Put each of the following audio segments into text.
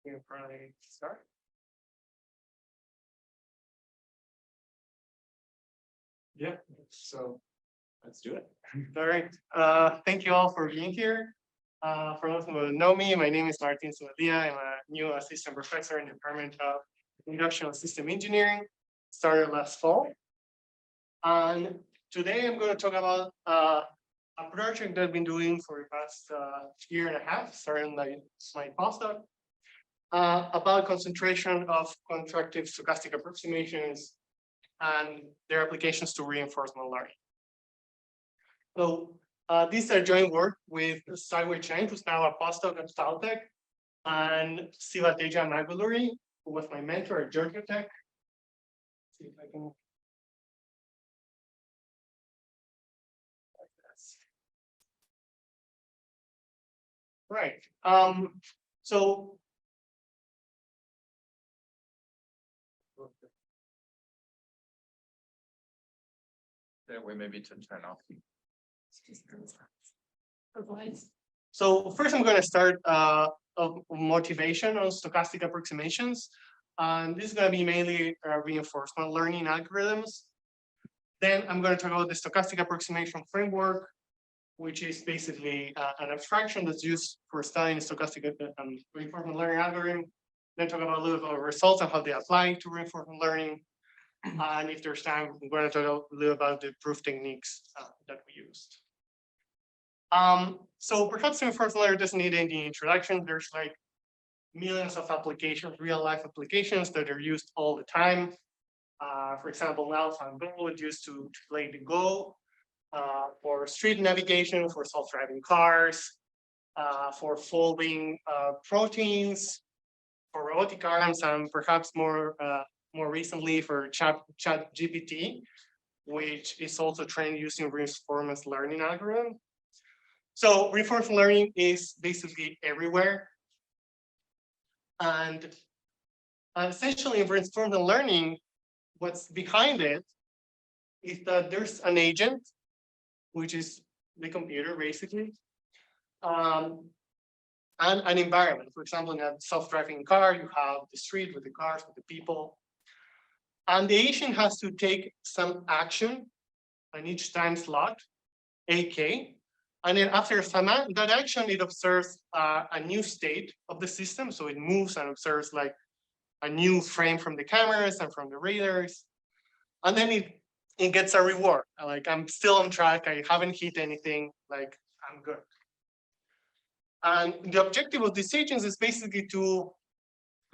We'll probably start. Yeah, so let's do it. All right. Thank you all for being here. For those who don't know me, my name is Martin Zubeldia. I'm a new assistant professor in the Department of Industrial System Engineering, started last fall. And today I'm going to talk about a project that I've been doing for the past year and a half, starting my postdoc, about concentration of contractive stochastic approximations and their applications to reinforcement learning. So this is a joint work with ISyE Chen, who's now a postdoc at Caltech, and Zubeldia Maguluri, who was my mentor at Georgia Tech. Let's see if I can. Right. So That way maybe to turn off. So first I'm going to start of motivation on stochastic approximations. And this is going to be mainly reinforcement learning algorithms. Then I'm going to talk about the stochastic approximation framework, which is basically an abstraction that's used for studying stochastic reinforcement learning algorithm. Then talk about a little bit about results and how they apply to reinforcement learning. And if there's time, I'm going to talk a little about the proof techniques that we used. So perhaps reinforcement learning doesn't need any introduction. There's like millions of applications, real life applications that are used all the time. For example, AlphaGo is used to play the Go, for street navigation, for self-driving cars, for folding proteins, for robotic arms, and perhaps more recently for ChatGPT, which is also trained using reinforcement learning algorithm. So reinforcement learning is basically everywhere. And essentially in reinforcement learning, what's behind it is that there's an agent, which is the computer basically, and an environment. For example, in a self-driving car, you have the street with the cars, with the people. And the agent has to take some action on each time slot, AK. And then after that action, it observes a new state of the system. So it moves and observes like a new frame from the cameras and from the radars. And then it gets a reward. Like, I'm still on track. I haven't hit anything. Like, I'm good. And the objective of these agents is basically to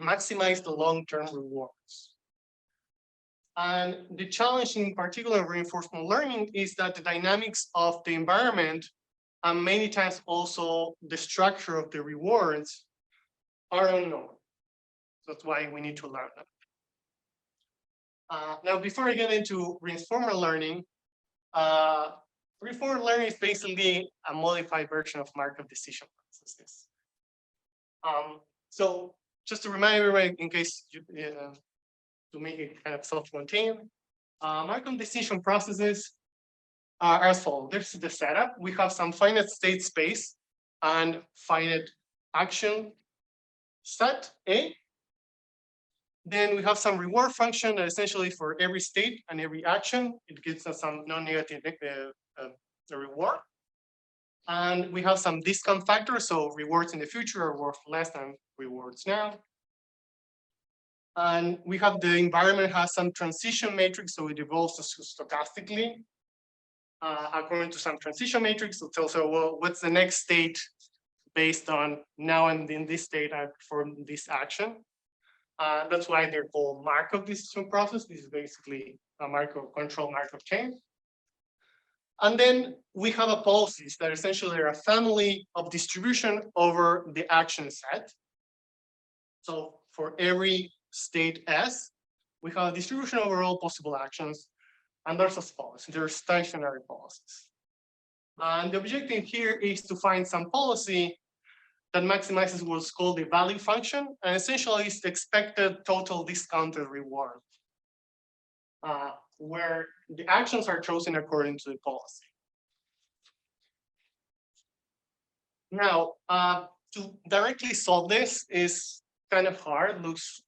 maximize the long-term rewards. And the challenge in particular in reinforcement learning is that the dynamics of the environment and many times also the structure of the rewards are unknown. That's why we need to learn them. Now, before I get into reinforcement learning, reinforcement learning is basically a modified version of Markov decision processes. So just to remind everybody, in case you, to make it kind of self-contained, Markov decision processes are as follows. There's the setup. We have some finite state space and finite action set A. Then we have some reward function that essentially for every state and every action, it gives us some non-negative reward. And we have some discount factors, so rewards in the future are worth less than rewards now. And we have the environment has some transition matrix, so it evolves stochastically according to some transition matrix. So it tells us, well, what's the next state based on now I'm in this state, I perform this action. That's why they're called Markov decision process. This is basically a control Markov chain. And then we have a policies that essentially are a family of distribution over the action set. So for every state S, we have a distribution over all possible actions. And there's as follows. There's stationary policies. And the objective here is to find some policy that maximizes what's called the value function, and essentially is the expected total discounted reward, where the actions are chosen according to the policy. Now, to directly solve this is kind of hard, looks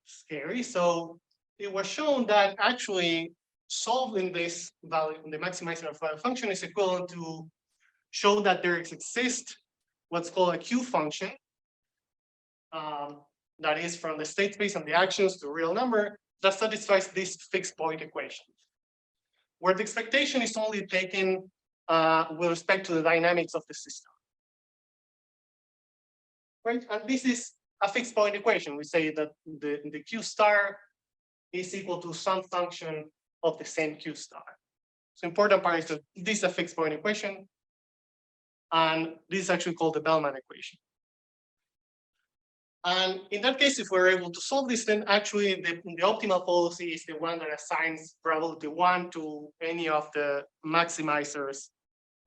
scary. So it was shown that actually solving this value, the maximizer of value function, is equivalent to show that there exists what's called a Q function, that is from the state space and the actions to a real number that satisfies this fixed point equation, where the expectation is only taken with respect to the dynamics of the system. Right, and this is a fixed point equation. We say that the Q star is equal to some function of the same Q star. So important part is that this is a fixed point equation, and this is actually called the Bellman equation. And in that case, if we're able to solve this, then actually the optimal policy is the one that assigns probability 1 to any of the maximizers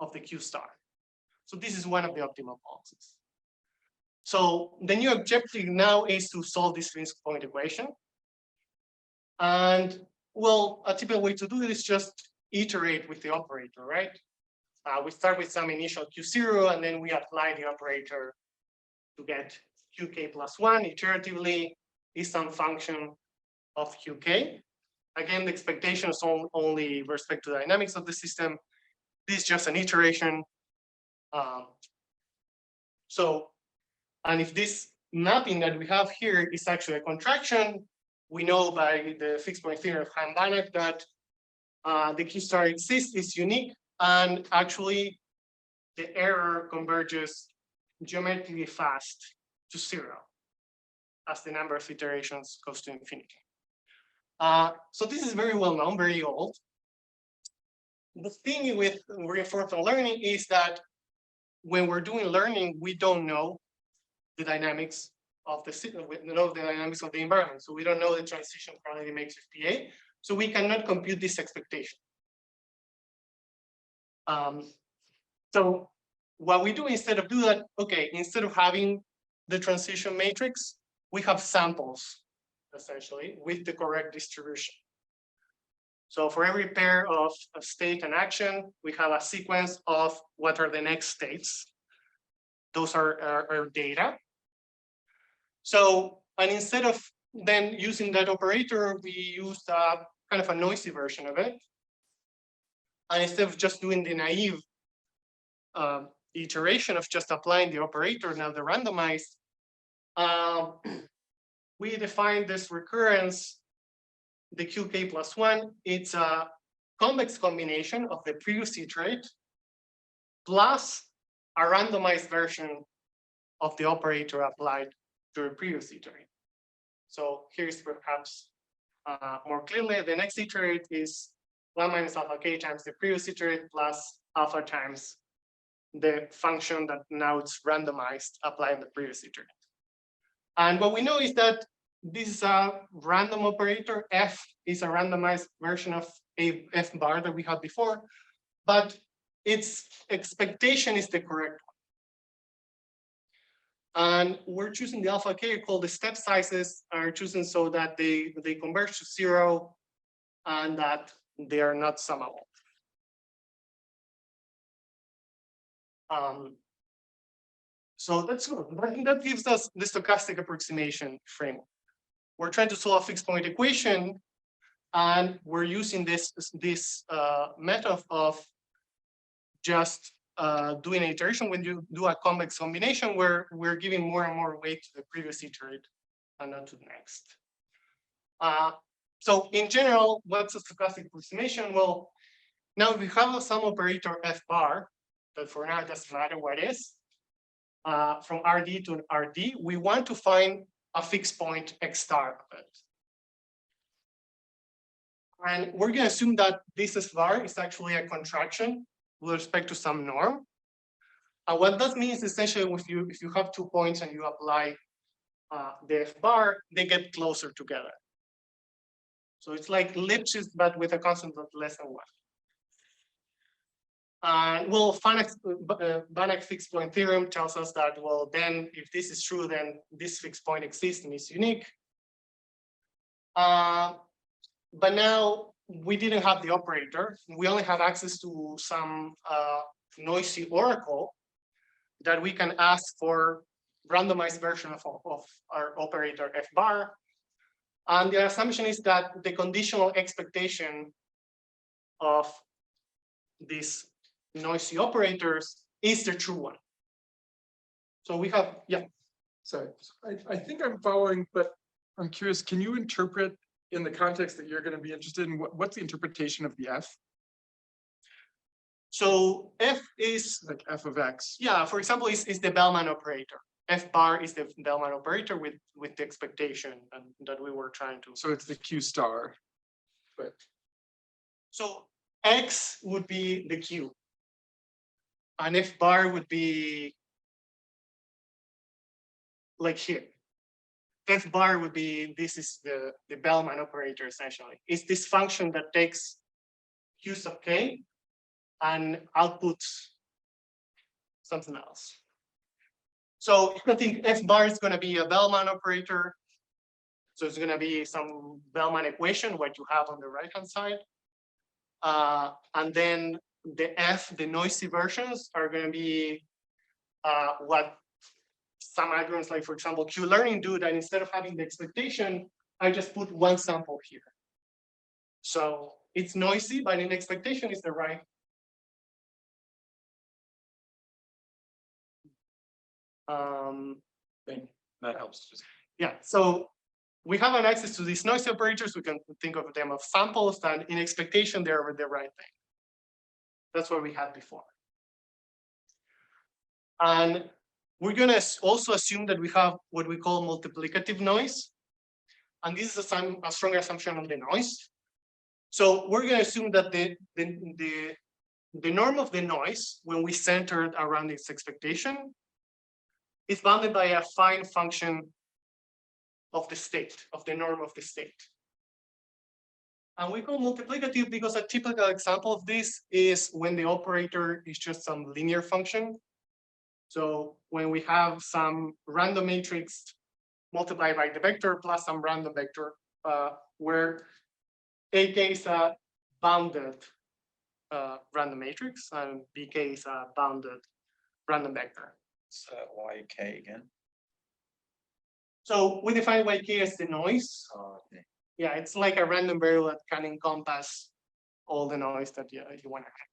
of the Q star. So this is one of the optimal policies. So the new objective now is to solve this fixed point equation. And well, a typical way to do it is just iterate with the operator, right? We start with some initial Q0, and then we apply the operator to get Qk plus 1 iteratively is some function of Qk. Again, the expectation is only with respect to the dynamics of the system. This is just an iteration. And if this mapping that we have here is actually a contraction, we know by the fixed point theorem of Hein-Banach that the Q star exists, is unique, and actually the error converges geometrically fast to 0 as the number of iterations goes to infinity. So this is very well known, very old. The thing with reinforcement learning is that when we're doing learning, we don't know the dynamics of the system, we know the dynamics of the environment. So we don't know the transition probability matrix PA. So we cannot compute this expectation. So what we do instead of do that, okay, instead of having the transition matrix, we have samples, essentially, with the correct distribution. So for every pair of state and action, we have a sequence of what are the next states. Those are our data. So, and instead of then using that operator, we used kind of a noisy version of it. And instead of just doing the naive iteration of just applying the operator, now the randomized, we define this recurrence, the Qk plus 1. It's a convex combination of the previous iterate plus a randomized version of the operator applied to a previous iterate. So here's perhaps more clearly, the next iterate is 1 minus alpha k times the previous iterate plus alpha times the function that now it's randomized applying the previous iterate. And what we know is that this is a random operator. F is a randomized version of a F bar that we had before, but its expectation is the correct one. And we're choosing the alpha k, called the step sizes are chosen so that they converge to 0 and that they are not summable. So that's good. That gives us the stochastic approximation framework. We're trying to solve a fixed point equation, and we're using this method of just doing an iteration. When you do a convex combination, where we're giving more and more weight to the previous iterate and not to the next. So in general, what's a stochastic approximation? Well, now we have some operator F bar, but for now it doesn't matter what it is. From RD to RD, we want to find a fixed point X star of it. And we're going to assume that this F bar is actually a contraction with respect to some norm. And what that means essentially, if you have 2 points and you apply the F bar, they get closer together. So it's like Lipschitz, but with a constant of less than 1. Well, Banach fixed point theorem tells us that, well, then if this is true, then this fixed point exists and is unique. But now we didn't have the operator. We only have access to some noisy oracle that we can ask for randomized version of our operator F bar. And the assumption is that the conditional expectation of these noisy operators is the true one. So we have, yeah. Sorry, I think I'm following, but I'm curious, can you interpret in the context that you're going to be interested in, what's the interpretation of the F? So F is, Like F of X. yeah, for example, is the Bellman operator. F bar is the Bellman operator with the expectation and that we were trying to. So it's the Q star. But So X would be the Q. And F bar would be like here. F bar would be, this is the Bellman operator essentially. It's this function that takes Q sub K and outputs something else. So I think F bar is going to be a Bellman operator. So it's going to be some Bellman equation, what you have on the right-hand side. And then the F, the noisy versions, are going to be what some algorithms, like for example, Q-learning do, that instead of having the expectation, I just put one sample here. So it's noisy, but in expectation is the right. thing that helps. Just Yeah, so we have an access to these noisy operators. We can think of them as samples, and in expectation, they're the right thing. That's what we had before. And we're going to also assume that we have what we call multiplicative noise. And this is a strong assumption on the noise. So we're going to assume that the norm of the noise, when we center it around its expectation, is bounded by a fine function of the state, of the norm of the state. And we call multiplicative because a typical example of this is when the operator is just some linear function. So when we have some random matrix multiplied by the vector plus some random vector, where AK is a bounded random matrix and BK is a bounded random vector. So YK again. So we define YK as the noise. Okay. Yeah, it's like a random variable that can encompass all the noise that you want to have.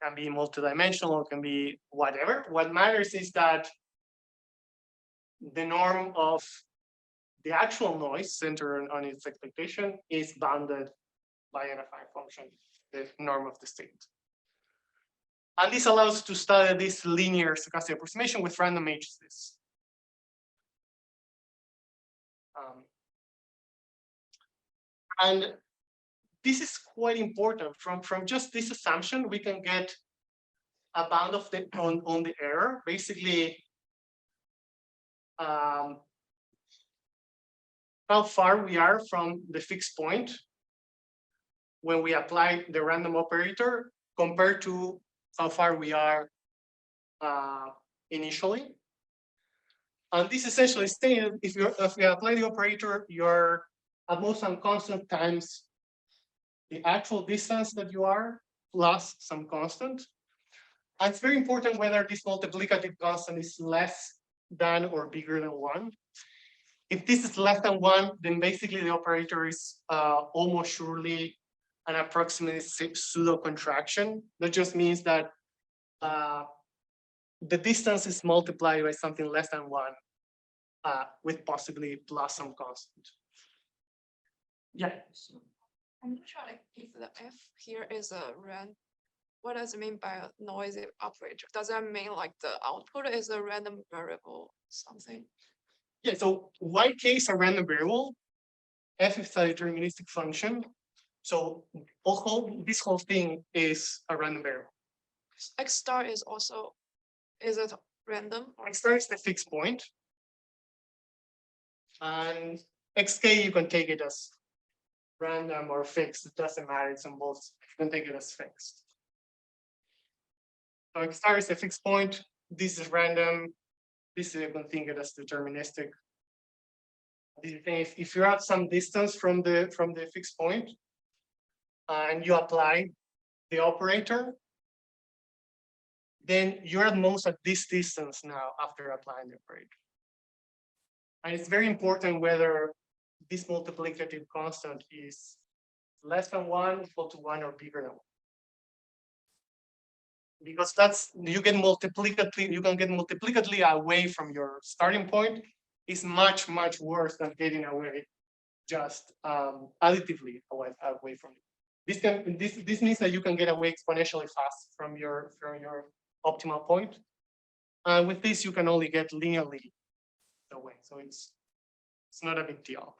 Can be multidimensional, can be whatever. What matters is that the norm of the actual noise centered on its expectation is bounded by an affine function, the norm of the state. And this allows us to study this linear stochastic approximation with random matrices. And this is quite important. From just this assumption, we can get a bound of the on the error. Basically, how far we are from the fixed point when we apply the random operator compared to how far we are initially. And this essentially stated, if you apply the operator, you're at most some constant times the actual distance that you are plus some constant. And it's very important whether this multiplicative constant is less than or bigger than 1. If this is less than 1, then basically the operator is almost surely an approximate pseudo contraction. That just means that the distance is multiplied by something less than 1 with possibly plus some constant. Yeah. I'm not sure if the F here is a random. What does it mean by a noisy operator? Does that mean like the output is a random variable or something? Yeah, so YK is a random variable. F is a deterministic function. So this whole thing is a random variable. X star is also, is it random? X star is the fixed point. And XK, you can take it as random or fixed. It doesn't matter, it's on both. You can take it as fixed. So X star is a fixed point. This is random. This you can think it as deterministic. If you're at some distance from the fixed point and you apply the operator, then you're at most at this distance now after applying the operator. And it's very important whether this multiplicative constant is less than 1, equal to 1, or bigger than 1. Because you can get multiplicatively away from your starting point. Is much, much worse than getting away just additively away from it. This means that you can get away exponentially fast from your optimal point. With this, you can only get linearly away. So it's not a big deal.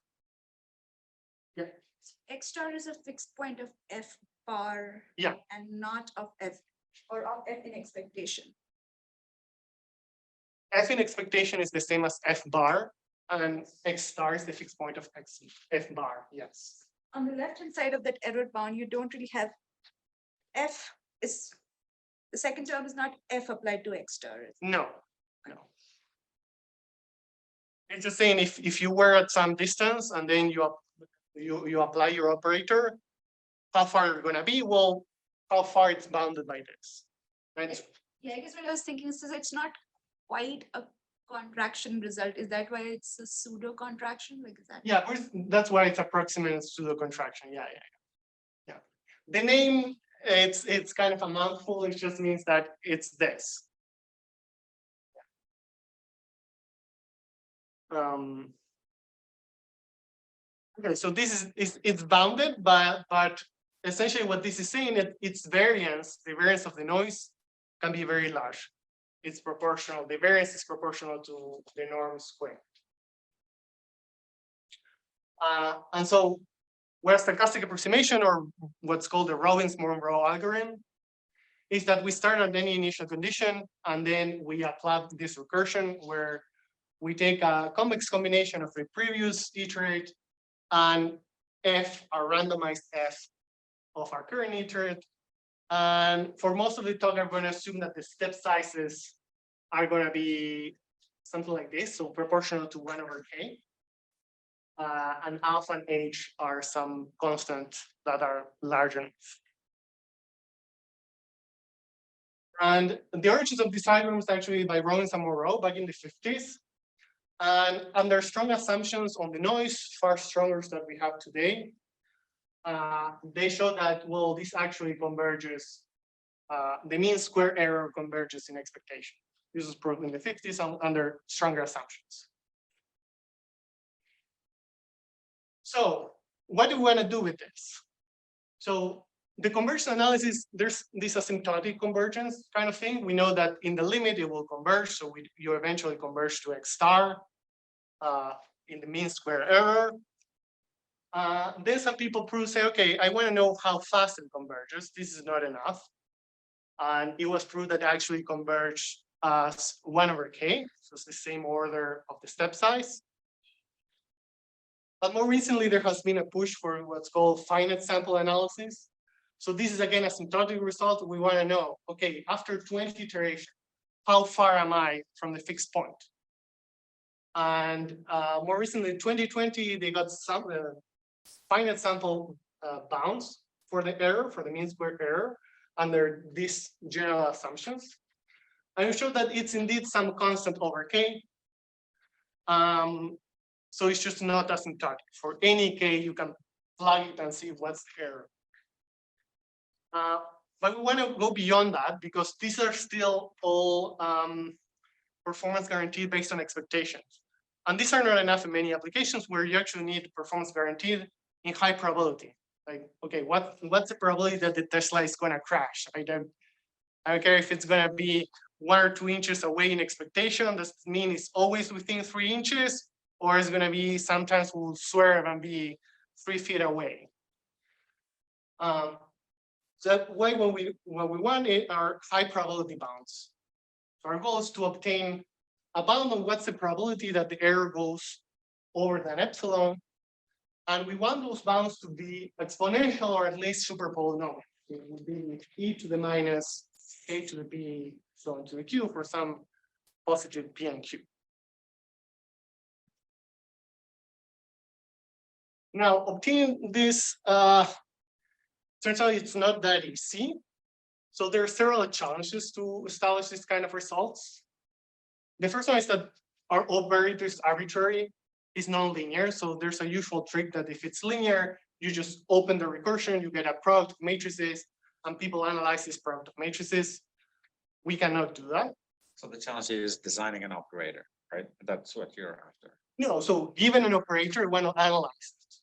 Yeah. X star is a fixed point of F bar. Yeah. And not of F, or of F in expectation. F in expectation is the same as F bar, and X star is the fixed point of F bar, yes. On the left-hand side of that error bound, you don't really have F is, the second term is not F applied to X star. No. It's just saying if you were at some distance and then you apply your operator, how far you're gonna be? Well, how far it's bounded by this. Right? Yeah, I guess what I was thinking is it's not quite a contraction result. Is that why it's a pseudo contraction? Like, is that? Yeah, that's why it's approximate pseudo contraction. Yeah. The name, it's kind of a mouthful. It just means that it's this. Okay, so this is it's bounded, but essentially what this is saying, its variance, the variance of the noise, can be very large. It's proportional. The variance is proportional to the norm squared. And so, where stochastic approximation, or what's called the Robbins-Monroe algorithm, is that we start at any initial condition, and then we apply this recursion where we take a convex combination of the previous iterate and F, a randomized F of our current iterate. And for most of the talk, I'm going to assume that the step sizes are going to be something like this, so proportional to 1/k. And alpha and H are some constants that are larger. And the origins of this algorithm is actually by Robbins and Monroe back in the 50s. And under strong assumptions on the noise, far stronger than we have today, they show that, well, this actually converges, the mean square error converges in expectation. This was proved in the 50s under stronger assumptions. So what do we want to do with this? So the conversion analysis, there's this asymptotic convergence kind of thing. We know that in the limit it will converge, so you eventually converge to X star in the mean square error. Then some people say, okay, I want to know how fast it converges. This is not enough. And it was proved that actually converge as 1/k, so it's the same order of the step size. But more recently, there has been a push for what's called finite sample analysis. So this is again a asymptotic result. We want to know, okay, after 20 iterations, how far am I from the fixed point? And more recently, in 2020, they got some finite sample bounds for the error, for the mean square error, under these general assumptions. And we showed that it's indeed some constant over k. So it's just not asymptotic. For any k, you can plug it and see what's the error. But we want to go beyond that because these are still all performance guaranteed based on expectations. And these are not enough in many applications where you actually need performance guaranteed in high probability. Like, okay, what's the probability that the Tesla is going to crash? I don't care if it's going to be 1 or 2 inches away in expectation. Does it mean it's always within 3 inches? Or it's going to be sometimes we'll swerve and be 3 feet away. So that's why what we want are high probability bounds. So our goal is to obtain a bound on what's the probability that the error goes over than epsilon. And we want those bounds to be exponential or at least super polynomial. It would be e to the minus k to the b, so on to the q for some positive p and q. Now, obtaining this, turns out it's not that easy. So there are several challenges to establish this kind of results. The first one is that our operator is arbitrary, is non-linear. So there's a usual trick that if it's linear, you just open the recursion, you get a product of matrices, and people analyze this product of matrices. We cannot do that. So the challenge is designing an operator, right? That's what you're after. No, so given an operator, we want to analyze it.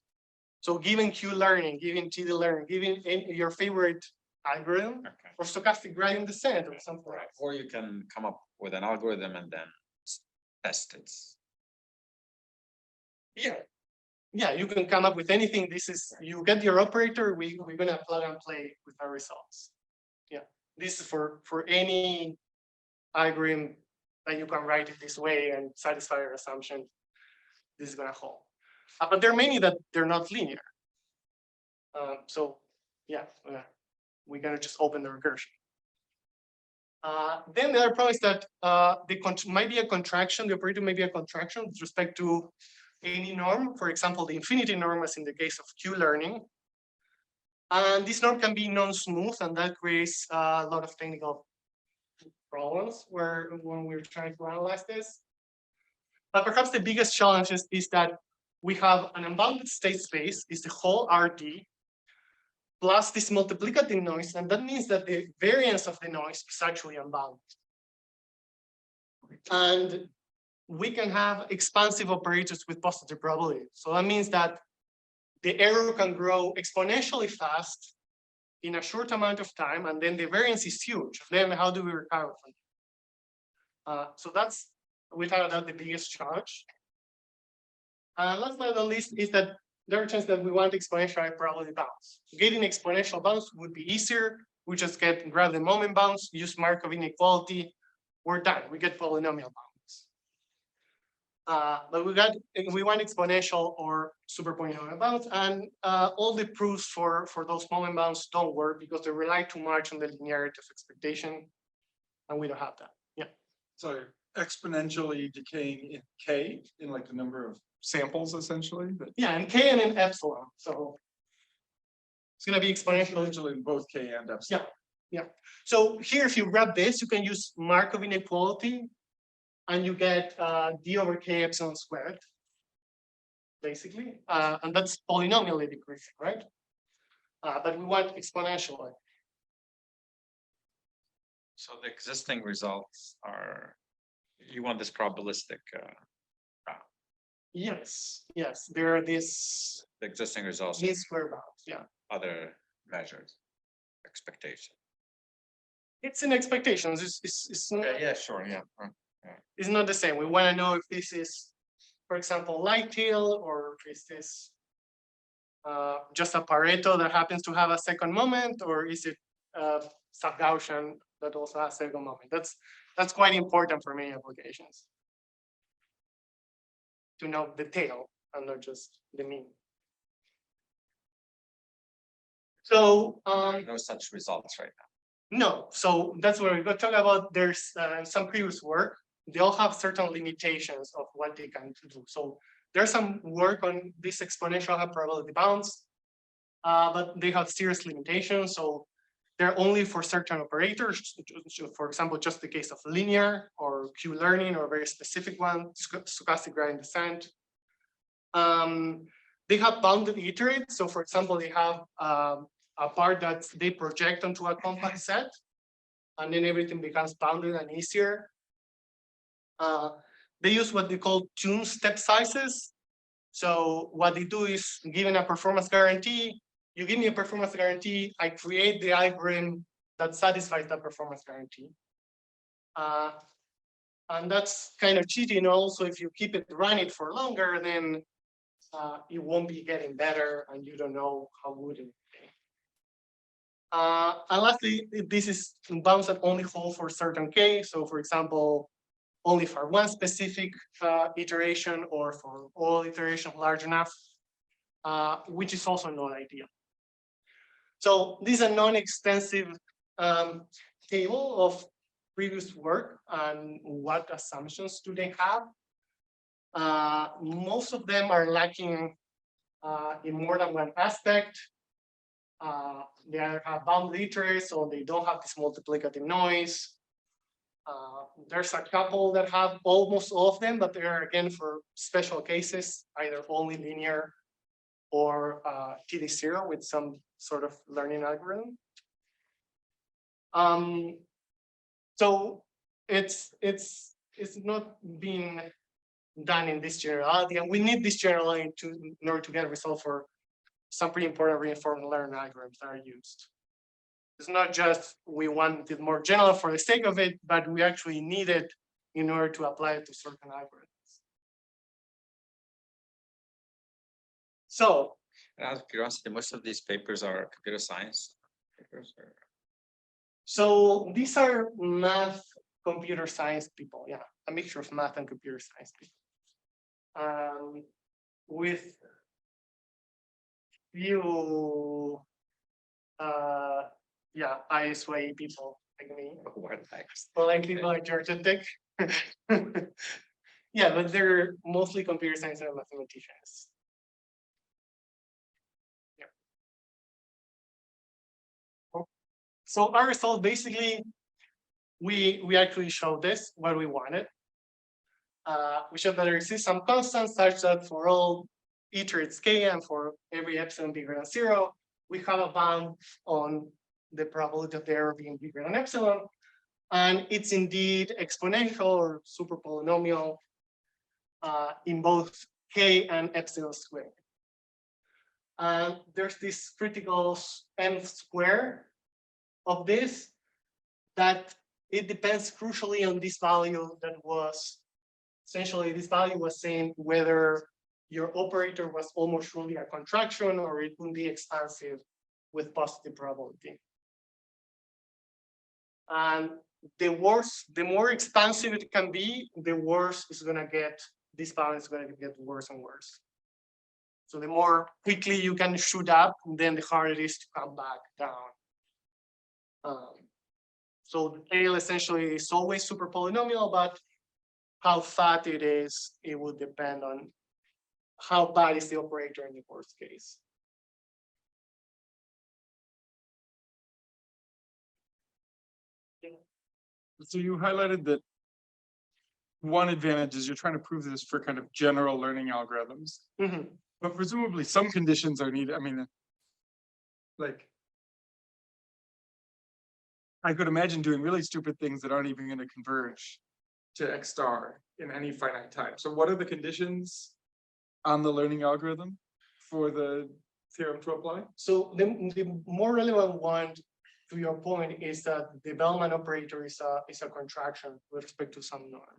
So given Q learning, given TD learning, given your favorite algorithm Okay. or stochastic gradient descent or something Right. else. Or you can come up with an algorithm and then test it. Yeah. Yeah, you can come up with anything. This is, you get your operator, we're gonna plug and play with our results. Yeah, this is for any algorithm that you can write it this way and satisfy your assumption. This is gonna hold. But there are many that they're not linear. So yeah, we're gonna just open the recursion. Then the other problem is that might be a contraction, the operator may be a contraction with respect to any norm, for example, the infinity norm as in the case of Q learning. And this norm can be non-smooth, and that creates a lot of technical problems when we're trying to analyze this. But perhaps the biggest challenge is that we have an unbounded state space, is the whole RD, plus this multiplicative noise, and that means that the variance of the noise is actually unbounded. And we can have expansive operators with positive probability. So that means that the error can grow exponentially fast in a short amount of time, and then the variance is huge. Then how do we recover from it? So that's, without that, the biggest challenge. Last but not least is that there are chances that we want exponential probability bounds. Getting exponential bounds would be easier. We just grab the moment bounds, use Markov inequality, we're done. We get polynomial bounds. But we want exponential or super polynomial bounds, and all the proofs for those moment bounds don't work because they rely too much on the linearity of expectation, and we don't have that. Yeah. So exponentially decaying in K in like the number of samples essentially, but Yeah, and K and then epsilon. So it's going to be exponential. exponentially in both K and epsilon. Yeah. So here, if you grab this, you can use Markov inequality, and you get d over k epsilon squared, basically, and that's polynomially decreasing, right? But we want exponentially. So the existing results are, you want this probabilistic, Yes, there are these the existing results, square bounds. Yeah, other measures, expectation. it's in expectations. It's not, Yeah, sure, yeah. it's not the same. We want to know if this is, for example, light tail, or is this just a Pareto that happens to have a second moment, or is it sub-Gaussian that also has a second moment? That's quite important for many applications, to know the tail and not just the mean. So No such results right now. no, so that's what we're going to talk about. There's some previous work. They all have certain limitations of what they can do. So there's some work on this exponential probability bounds, but they have serious limitations. So they're only for certain operators. For example, just the case of linear or Q learning, or a very specific one, stochastic gradient descent. They have bounded iterates. So for example, they have a part that they project onto a compact set, and then everything becomes bounded and easier. They use what they call tune step sizes. So what they do is, given a performance guarantee, you give me a performance guarantee, I create the algorithm that satisfies that performance guarantee. And that's kind of cheating. Also, if you keep it running for longer, then it won't be getting better, and you don't know how good it will be. And lastly, this is bounds that only hold for certain K. So for example, only for one specific iteration, or for all iterations large enough, which is also not ideal. So this is a non-extensive table of previous work and what assumptions do they have. Most of them are lacking in more than one aspect. They either have bound literates or they don't have this multiplicative noise. There's a couple that have almost all of them, but they're again for special cases, either only linear or TD0 with some sort of learning algorithm. So it's not being done in this generality, and we need this generality in order to get a result for some pretty important reinforcement learning algorithms that are used. It's not just we want it more general for the sake of it, but we actually need it in order to apply it to certain algorithms. So, Out of curiosity, most of these papers are computer science papers. so these are math, computer science people, yeah, a mixture of math and computer science people. With few, yeah, ISyE people like me. What the heck? Well, like people like Georgia Tech. Yeah, but they're mostly computer science and mathematicians. Yeah. So our result basically, we actually showed this what we wanted. We showed that there exists some constant such that for all iterates k and for every epsilon bigger than 0, we have a bound on the probability of the error being bigger than epsilon. And it's indeed exponential or super polynomial in both k and epsilon squared. And there's this critical n square of this that it depends crucially on this value that was essentially this value was saying whether your operator was almost surely a contraction or it would be expansive with positive probability. And the worse, the more expansive it can be, the worse it's going to get. This balance is going to get worse and worse. So the more quickly you can shoot up, then the harder it is to come back down. So the tail essentially is always super polynomial, but how fat it is, it will depend on how bad is the operator in the worst case. So you highlighted that one advantage is you're trying to prove this for kind of general learning algorithms, but presumably some conditions are needed. I mean, like, I could imagine doing really stupid things that aren't even going to converge to X star in any finite time. So what are the conditions on the learning algorithm for the theorem to apply? So the more relevant one, to your point, is that the Bellman operator is a contraction with respect to some norm.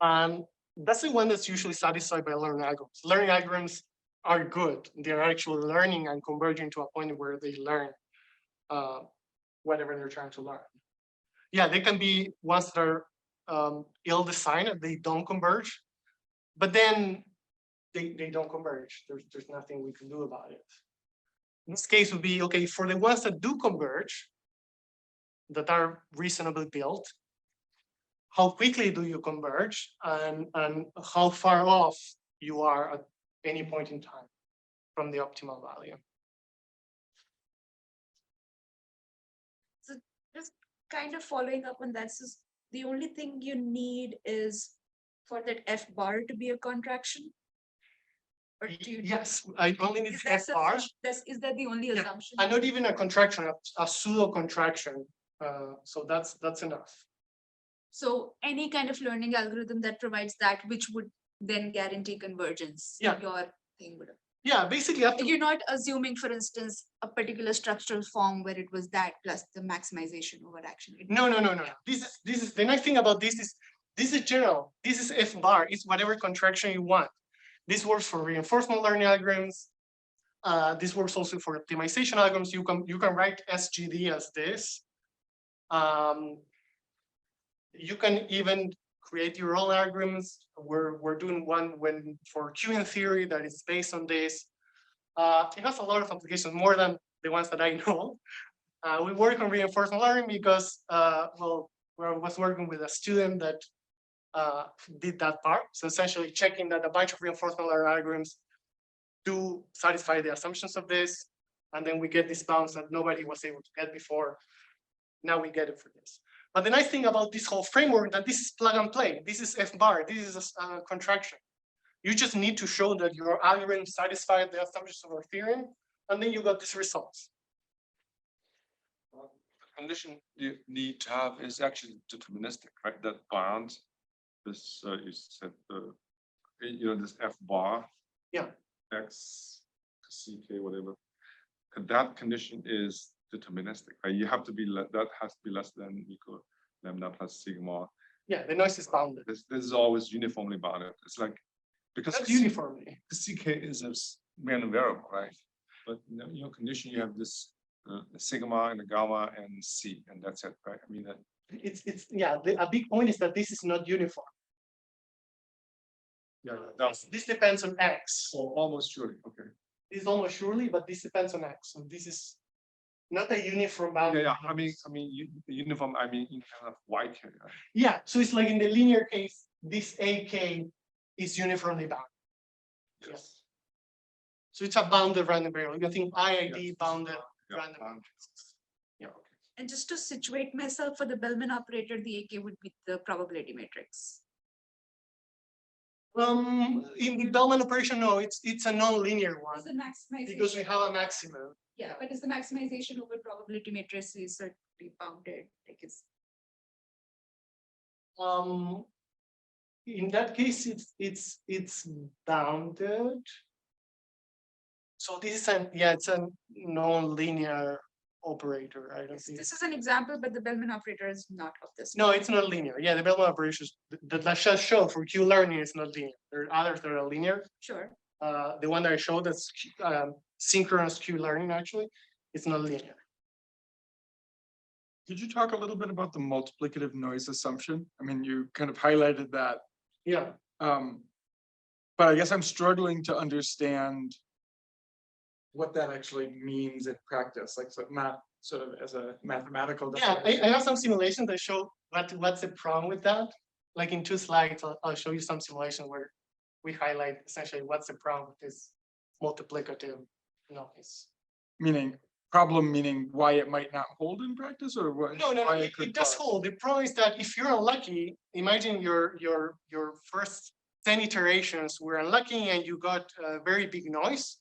And that's the one that's usually satisfied by learning algorithms. Learning algorithms are good. They're actually learning and converging to a point where they learn whatever they're trying to learn. Yeah, they can be ones that are ill-designed, they don't converge, but then they don't converge. There's nothing we can do about it. In this case would be, okay, for the ones that do converge, that are reasonably built, how quickly do you converge and how far off you are at any point in time from the optimal value. So just kind of following up on that, so the only thing you need is for that F bar to be a contraction? Or do you? Yes, I only need Is that F bars. is that the only Yeah, assumption? and not even a contraction, a pseudo contraction. So that's enough. So any kind of learning algorithm that provides that, which would then guarantee convergence. Yeah. Your thing would. Yeah, basically after You're not assuming, for instance, a particular structural form where it was that plus the maximization over action. no. This is the nice thing about this is general. This is F bar. It's whatever contraction you want. This works for reinforcement learning algorithms. This works also for optimization algorithms. You can write SGD as this. You can even create your own algorithms. We're doing one for queuing theory that is based on this. It has a lot of applications, more than the ones that I know. We work on reinforcement learning because, well, I was working with a student that did that part. So essentially checking that a bunch of reinforcement learning algorithms do satisfy the assumptions of this. And then we get this bounds that nobody was able to get before. Now we get it for this. But the nice thing about this whole framework that this is plug and play. This is F bar. This is a contraction. You just need to show that your algorithm satisfied the assumptions of our theorem, and then you got these results. Condition you need to have is actually deterministic, right? That bound, this you said this F bar. Yeah. X, CK, whatever. And that condition is deterministic, right? You have to be that has to be less than equal lambda plus sigma. Yeah, the noise is bounded. This is always uniformly bounded. It's like because That's uniformly. the CK is a random variable, right? But in your condition, you have this sigma and the gamma and C, and that's it, right? I mean, It's yeah. A big point is that this is not uniform. yeah, that's This depends on X. almost surely, okay. This is almost surely, but this depends on X. So this is not a uniform boundary. Yeah, I mean, uniform, I mean, in kind of YK, right? Yeah, so it's like in the linear case, this AK is uniformly bounded. Yes. So it's a bounded random variable. You can think IID Yes. bounded Yeah, random. yeah, okay. And just to situate myself for the Bellman operator, the AK would be the probability matrix. In the Bellman operation, no, it's a non-linear Is one the maximization? because we have a maximum. Yeah, but is the maximization over probability matrix is certainly bounded, like it's. In that case, it's bounded. So this is it's a non-linear operator. I don't think. This is an example, but the Bellman operator is not of this. No, it's not linear. Yeah, the Bellman operations that I just showed for Q learning is not linear. There are others that are linear. Sure. The one that I showed that's synchronous Q learning actually, it's not linear. Could you talk a little bit about the multiplicative noise assumption? I mean, you kind of highlighted that. Yeah. But I guess I'm struggling to understand what that actually means in practice, like, so not sort of as a mathematical. Yeah, definition. I have some simulations that show what's the problem with that. Like in 2 slides, I'll show you some simulation where we highlight essentially what's the problem with this multiplicative noise. Meaning why it might not hold in practice, or what? No, why it could does cause- hold. The problem is that if you're unlucky, imagine your first 10 iterations were unlucky and you got a very big noise.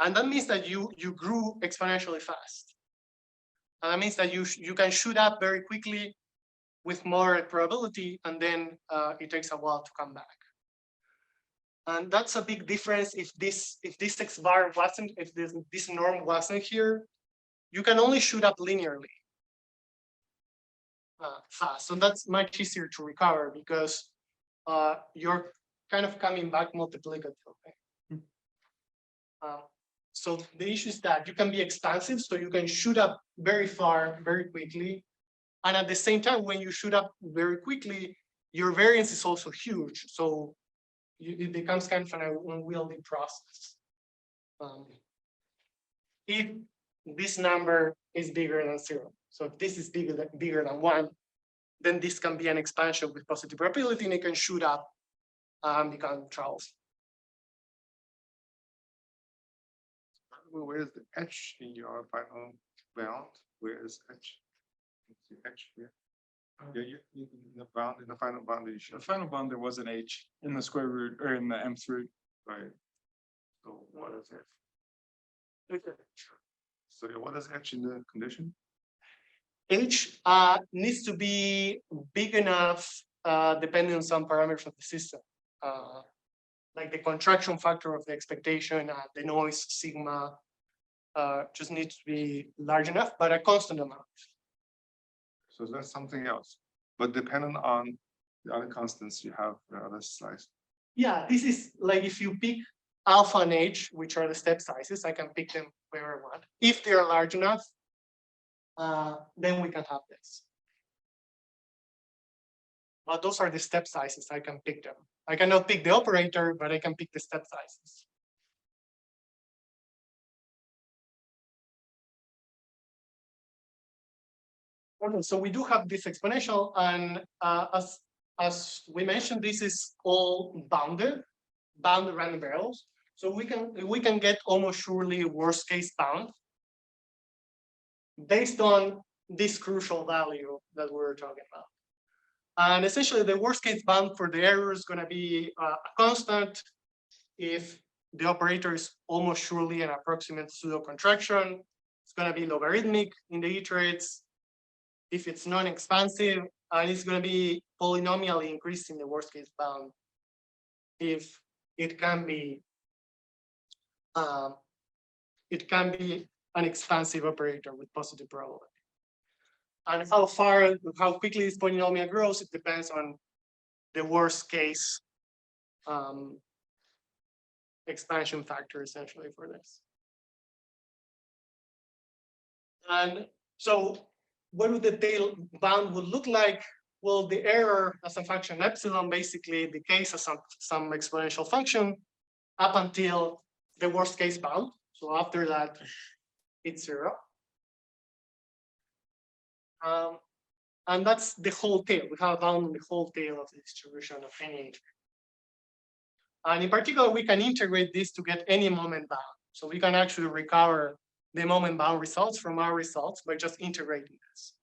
And that means that you grew exponentially fast. And that means that you can shoot up very quickly with more probability, and then it takes a while to come back. And that's a big difference. If this X bar wasn't, if this norm wasn't here, you can only shoot up linearly fast. So that's much easier to recover because you're kind of coming back multiplicatively. So the issue is that you can be expansive, so you can shoot up very far, very quickly. And at the same time, when you shoot up very quickly, your variance is also huge. So it becomes kind of an unwieldy process. If this number is bigger than 0, so if this is bigger than 1, then this can be an expansion with positive probability, and it can shoot up and become troubles. Where is the H in your final bound? Where is H? The H here. Yeah, you in the bound, in the final bound that you The showed, final bound, there was an H in the square root or in the mth root. right? So what is it? So what is H in the condition? H needs to be big enough, depending on some parameters of the system. Like the contraction factor of the expectation, the noise sigma, just needs to be large enough, but a constant amount. So that's something else, but depending on the other constants you have, the other slice. Yeah, this is like if you pick alpha and H, which are the step sizes, I can pick them wherever I want. If they're large enough, then we can have this. But those are the step sizes, I can pick them. I cannot pick the operator, but I can pick the step sizes. Okay, so we do have this exponential, and as we mentioned, this is all bounded random variables. So we can get almost surely worst case bound based on this crucial value that we're talking about. And essentially the worst case bound for the error is gonna be a constant if the operator is almost surely an approximate pseudo contraction. It's gonna be logarithmic in the iterates. If it's non-expansive, and it's gonna be polynomially increased in the worst case bound. If it can be an expansive operator with positive probability. And how quickly this polynomial grows, it depends on the worst case expansion factor essentially for this. And so what would the tail bound would look like? Well, the error as a function epsilon basically decays as some exponential function up until the worst case bound. So after that, it's 0. And that's the whole tail. We have bound the whole tail of the distribution of any. And in particular, we can integrate this to get any moment bound. So we can actually recover the moment bound results from our results by just integrating this.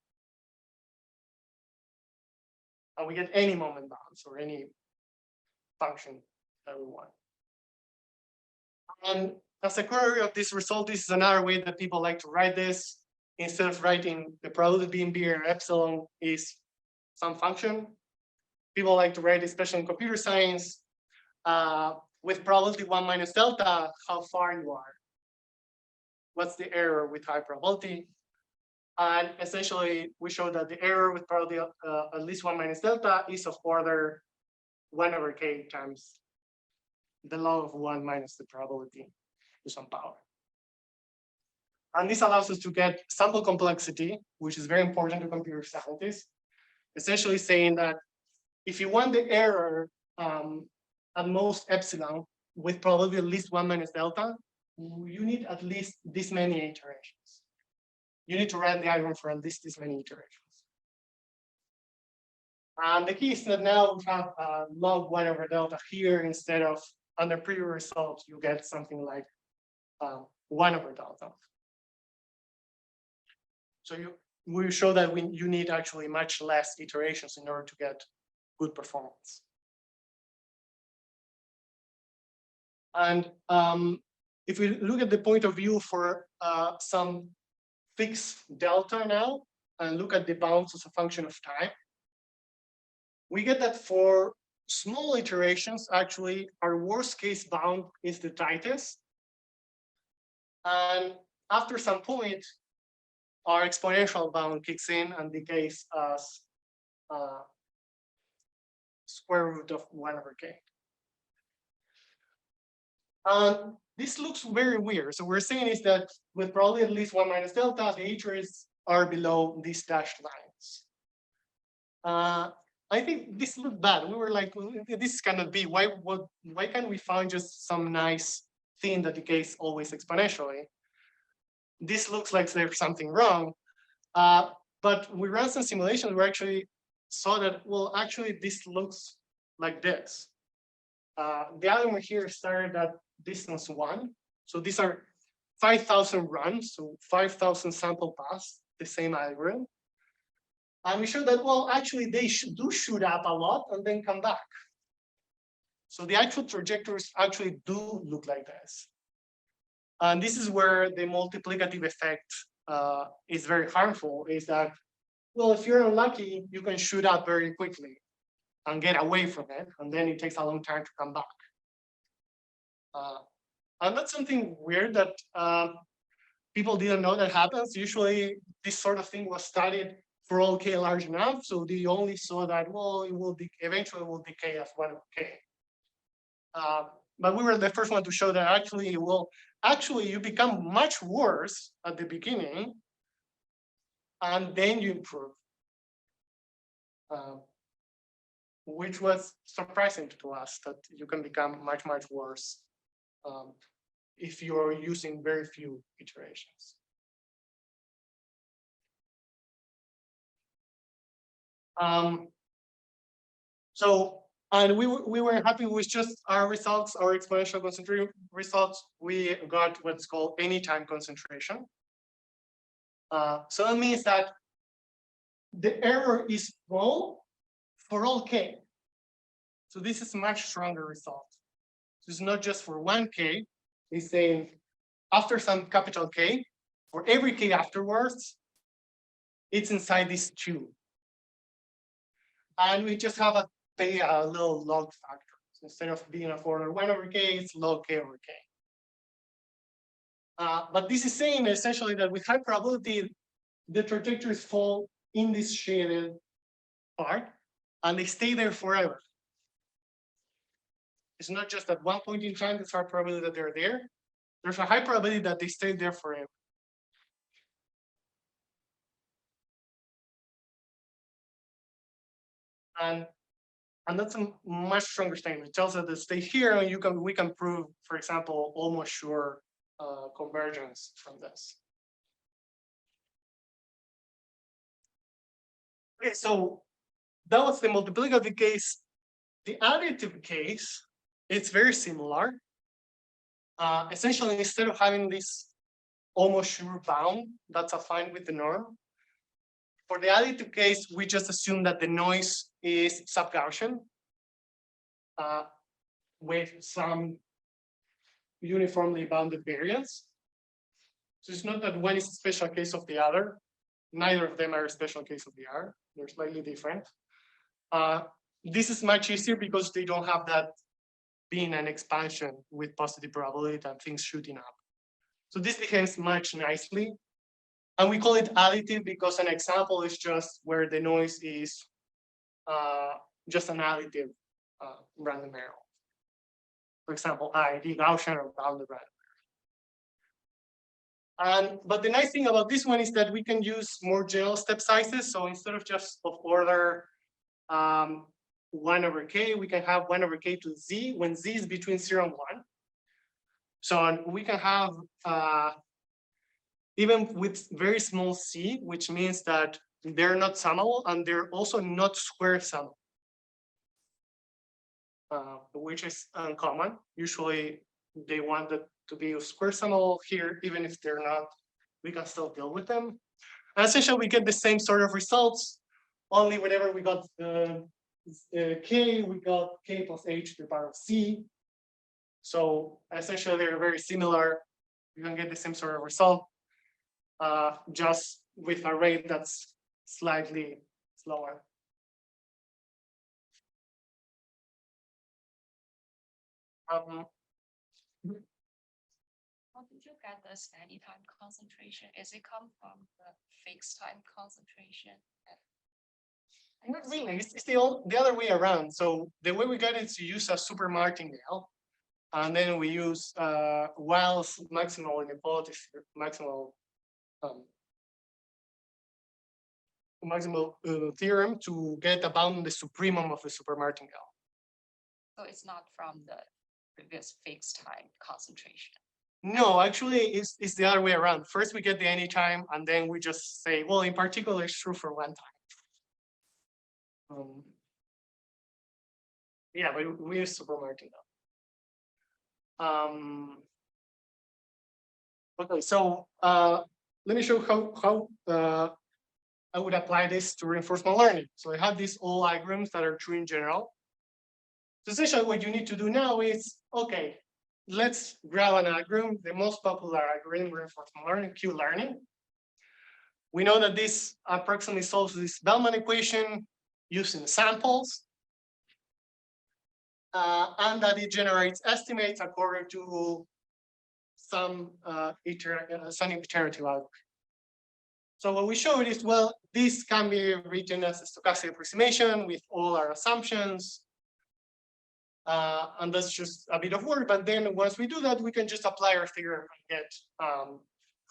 And we get any moment bounds or any function that we want. And as a corollary of this result, this is another way that people like to write this. Instead of writing the probability being bigger, epsilon is some function. People like to write, especially in computer science, with probability 1 minus delta, how far you are. What's the error with high probability? And essentially, we show that the error with probability at least 1 minus delta is of order 1/k times the log of 1 minus the probability to some power. And this allows us to get sample complexity, which is very important to computer scientists, essentially saying that if you want the error at most epsilon with probability at least 1 minus delta, you need at least this many iterations. You need to run the algorithm for at least this many iterations. And the key is that now we have log 1/delta here instead of under previous results, you get something like 1/delta. So we show that you need actually much less iterations in order to get good performance. And if we look at the point of view for some fixed delta now, and look at the bounds as a function of time, we get that for small iterations, actually, our worst case bound is the tightest. And after some point, our exponential bound kicks in and decays as square root of 1/k. This looks very weird. So we're saying is that with probably at least 1 minus delta, the iterates are below these dashed lines. I think this looked bad. We were like, well, this cannot be. Why can't we find just some nice thing that decays always exponentially? This looks like there's something wrong. But we ran some simulations. We actually saw that, well, actually, this looks like this. The algorithm here started at distance 1. So these are 5,000 runs, so 5,000 sample paths, the same algorithm. And we showed that, well, actually, they do shoot up a lot and then come back. So the actual trajectories actually do look like this. And this is where the multiplicative effect is very harmful, is that, well, if you're unlucky, you can shoot up very quickly and get away from it, and then it takes a long time to come back. And that's something weird that people didn't know that happens. Usually, this sort of thing was studied for all k large enough, so they only saw that, well, it will eventually will decay as 1/k. But we were the first one to show that actually, you become much worse at the beginning, and then you improve, which was surprising to us that you can become much, much worse if you're using very few iterations. And we were happy with just our results, our exponential concentration results. We got what's called anytime concentration. So that means that the error is small for all k. So this is a much stronger result. So it's not just for one k, it's saying after some capital K, for every k afterwards, it's inside these two. And we just have a little log factor. So instead of being a order 1 over k, it's log k over k. But this is saying essentially that with high probability, the trajectories fall in this shaded part, and they stay there forever. It's not just at one point in time, there's a probability that they're there. There's a high probability that they stay there forever. And that's a much stronger statement. It tells us that stay here, and we can prove, for example, almost sure convergence from this. Okay, so that was the multiplicative case. The additive case, it's very similar. Essentially, instead of having this almost sure bound that's affine with the norm, for the additive case, we just assume that the noise is sub-Gaussian with some uniformly bounded variance. So it's not that one is a special case of the other. Neither of them are a special case of the other. They're slightly different. This is much easier because they don't have that being an expansion with positive probability and things shooting up. So this behaves much nicely. And we call it additive because an example is just where the noise is just an additive random error. For example, the Gaussian or bounded random error. But the nice thing about this one is that we can use more general step sizes. So instead of just of order 1 over k, we can have 1 over k to z when z is between 0 and 1. So we can have even with very small c, which means that they're not summable and they're also not square summable, which is uncommon. Usually they want it to be square summable here, even if they're not, we can still deal with them. And essentially we get the same sort of results, only whenever we got k, we got k plus h to the power of c. So essentially they're very similar. You can get the same sort of result, just with a rate that's slightly slower. How did you get the steady time concentration? Is it come from the fixed time concentration? Not really, it's the other way around. So the way we got it is to use a super martingale, and then we use Weil's maximal inequality maximal theorem to get about the supremum of the super martingale. So it's not from the previous fixed time concentration. No, actually, it's the other way around. First, we get the anytime, and then we just say, well, in particular, it's true for one time. Yeah, but we use super martingale. Okay, so let me show how I would apply this to reinforcement learning. So I have these all algorithms that are true in general. So essentially what you need to do now is, okay, let's grab an algorithm, the most popular algorithm reinforcement learning, Q-learning. We know that this approximately solves this Bellman equation using samples. And that it generates estimates according to some iterative algorithm. So what we showed is, well, this can be written as a stochastic approximation with all our assumptions. And that's just a bit of work. But then once we do that, we can just apply our theorem and get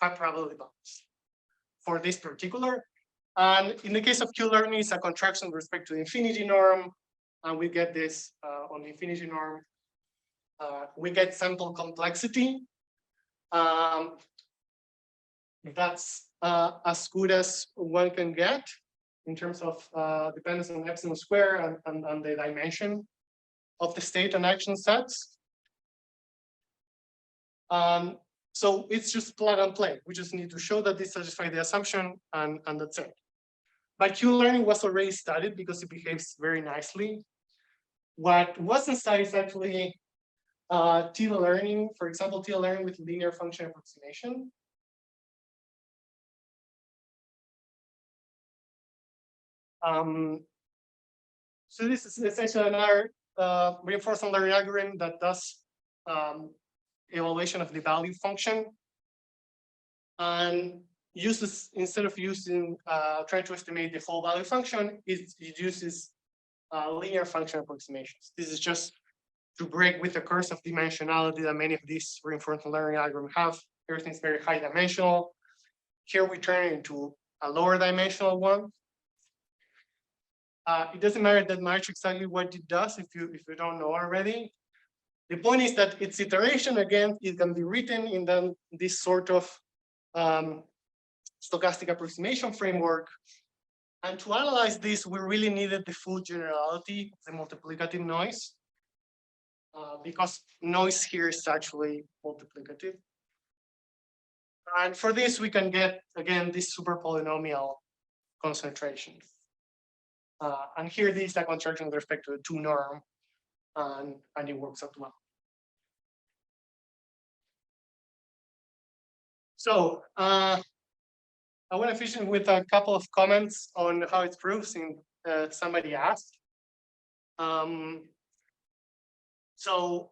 high probability bounds for this particular. And in the case of Q-learning, it's a contraction with respect to the infinity norm. And we get this on the infinity norm. We get sample complexity. That's as good as one can get in terms of dependence on epsilon square and the dimension of the state and action sets. So it's just plug and play. We just need to show that this satisfies the assumption and that's it. But Q-learning was already studied because it behaves very nicely. What wasn't studied is actually T-learning, for example, T-learning with linear function approximation. So this is essentially another reinforcement learning algorithm that does evaluation of the value function and uses, instead of using trying to estimate the whole value function, it uses linear function approximations. This is just to break with the curse of dimensionality that many of these reinforcement learning algorithms have. Everything's very high dimensional. Here we turn it into a lower dimensional one. It doesn't matter that much exactly what it does if you don't know already. The point is that its iteration, again, it can be written in this sort of stochastic approximation framework. And to analyze this, we really needed the full generality of the multiplicative noise, because noise here is actually multiplicative. And for this, we can get, again, this super polynomial concentration. And here, this is a construction with respect to the 2 norm, and it works out well. So I want to finish with a couple of comments on how it proves in somebody asked. So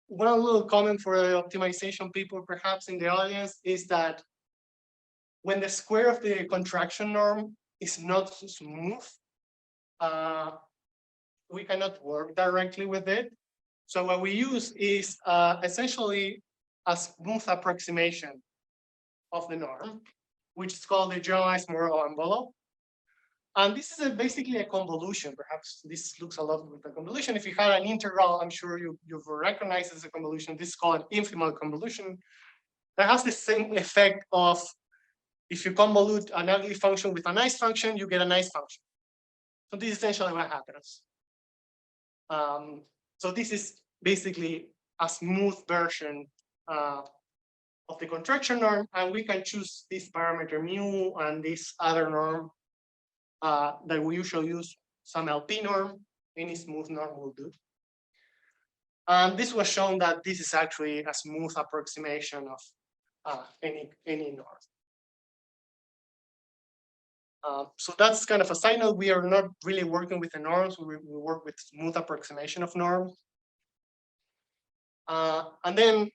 one little comment for the optimization people perhaps in the audience is that when the square of the contraction norm is not smooth, we cannot work directly with it. So what we use is essentially a smooth approximation of the norm, which is called the generalized Morrow envelope. And this is basically a convolution. Perhaps this looks a lot like a convolution. If you had an integral, I'm sure you've recognized as a convolution. This is called an infinite convolution. That has the same effect of, if you convolute an ugly function with a nice function, you get a nice function. So this is essentially what happens. So this is basically a smooth version of the contraction norm, and we can choose this parameter mu and this other norm that we usually use, some LP norm. Any smooth norm will do. And this was shown that this is actually a smooth approximation of any norm. So that's kind of a side note. We are not really working with the norms. We work with smooth approximation of norms. And then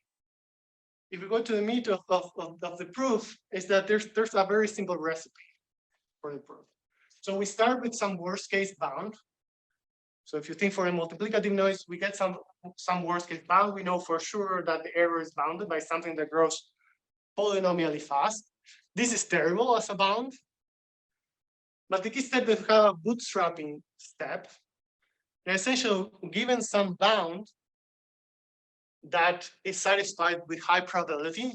if we go to the meat of the proof, is that there's a very simple recipe for the proof. So we start with some worst case bound. So if you think for a multiplicative noise, we get some worst case bound. We know for sure that the error is bounded by something that grows polynomially fast. This is terrible as a bound. But the key step is have a bootstrapping step. And essentially, given some bound that is satisfied with high probability,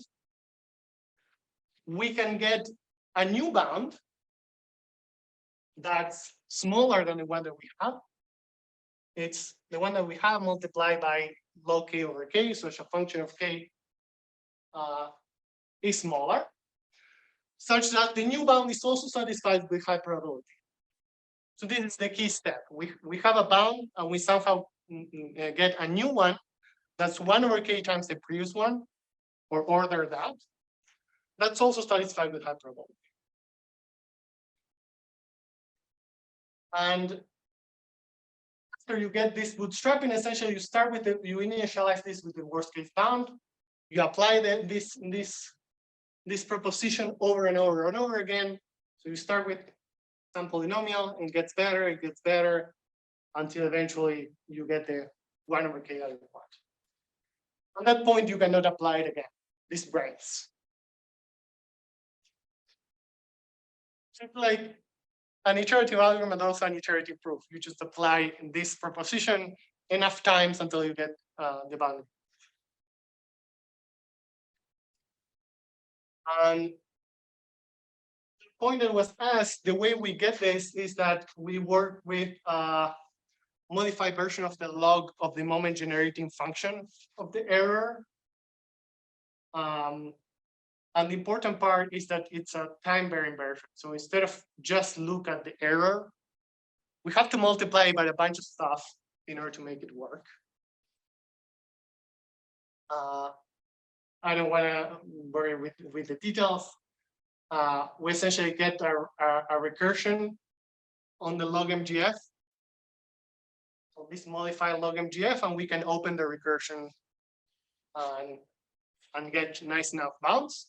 we can get a new bound that's smaller than the one that we have. It's the one that we have multiplied by log k over k, so it's a function of k is smaller, such that the new bound is also satisfied with high probability. So this is the key step. We have a bound and we somehow get a new one that's 1 over k times the previous one, or order that. That's also satisfied with high probability. And after you get this bootstrapping, essentially you start with you initialize this with the worst case bound. You apply this proposition over and over and over again. So you start with some polynomial, it gets better, until eventually you get the 1 over k that you want. At that point, you cannot apply it again. This breaks. So it's like an iterative algorithm and also an iterative proof. You just apply this proposition enough times until you get the boundary. And the point that was asked, the way we get this is that we work with a modified version of the log of the moment generating function of the error. And the important part is that it's a time-varying version. So instead of just look at the error, we have to multiply by a bunch of stuff in order to make it work. I don't want to worry with the details. We essentially get a recursion on the log MGF. So this modified log MGF, and we can open the recursion and get nice enough bounds.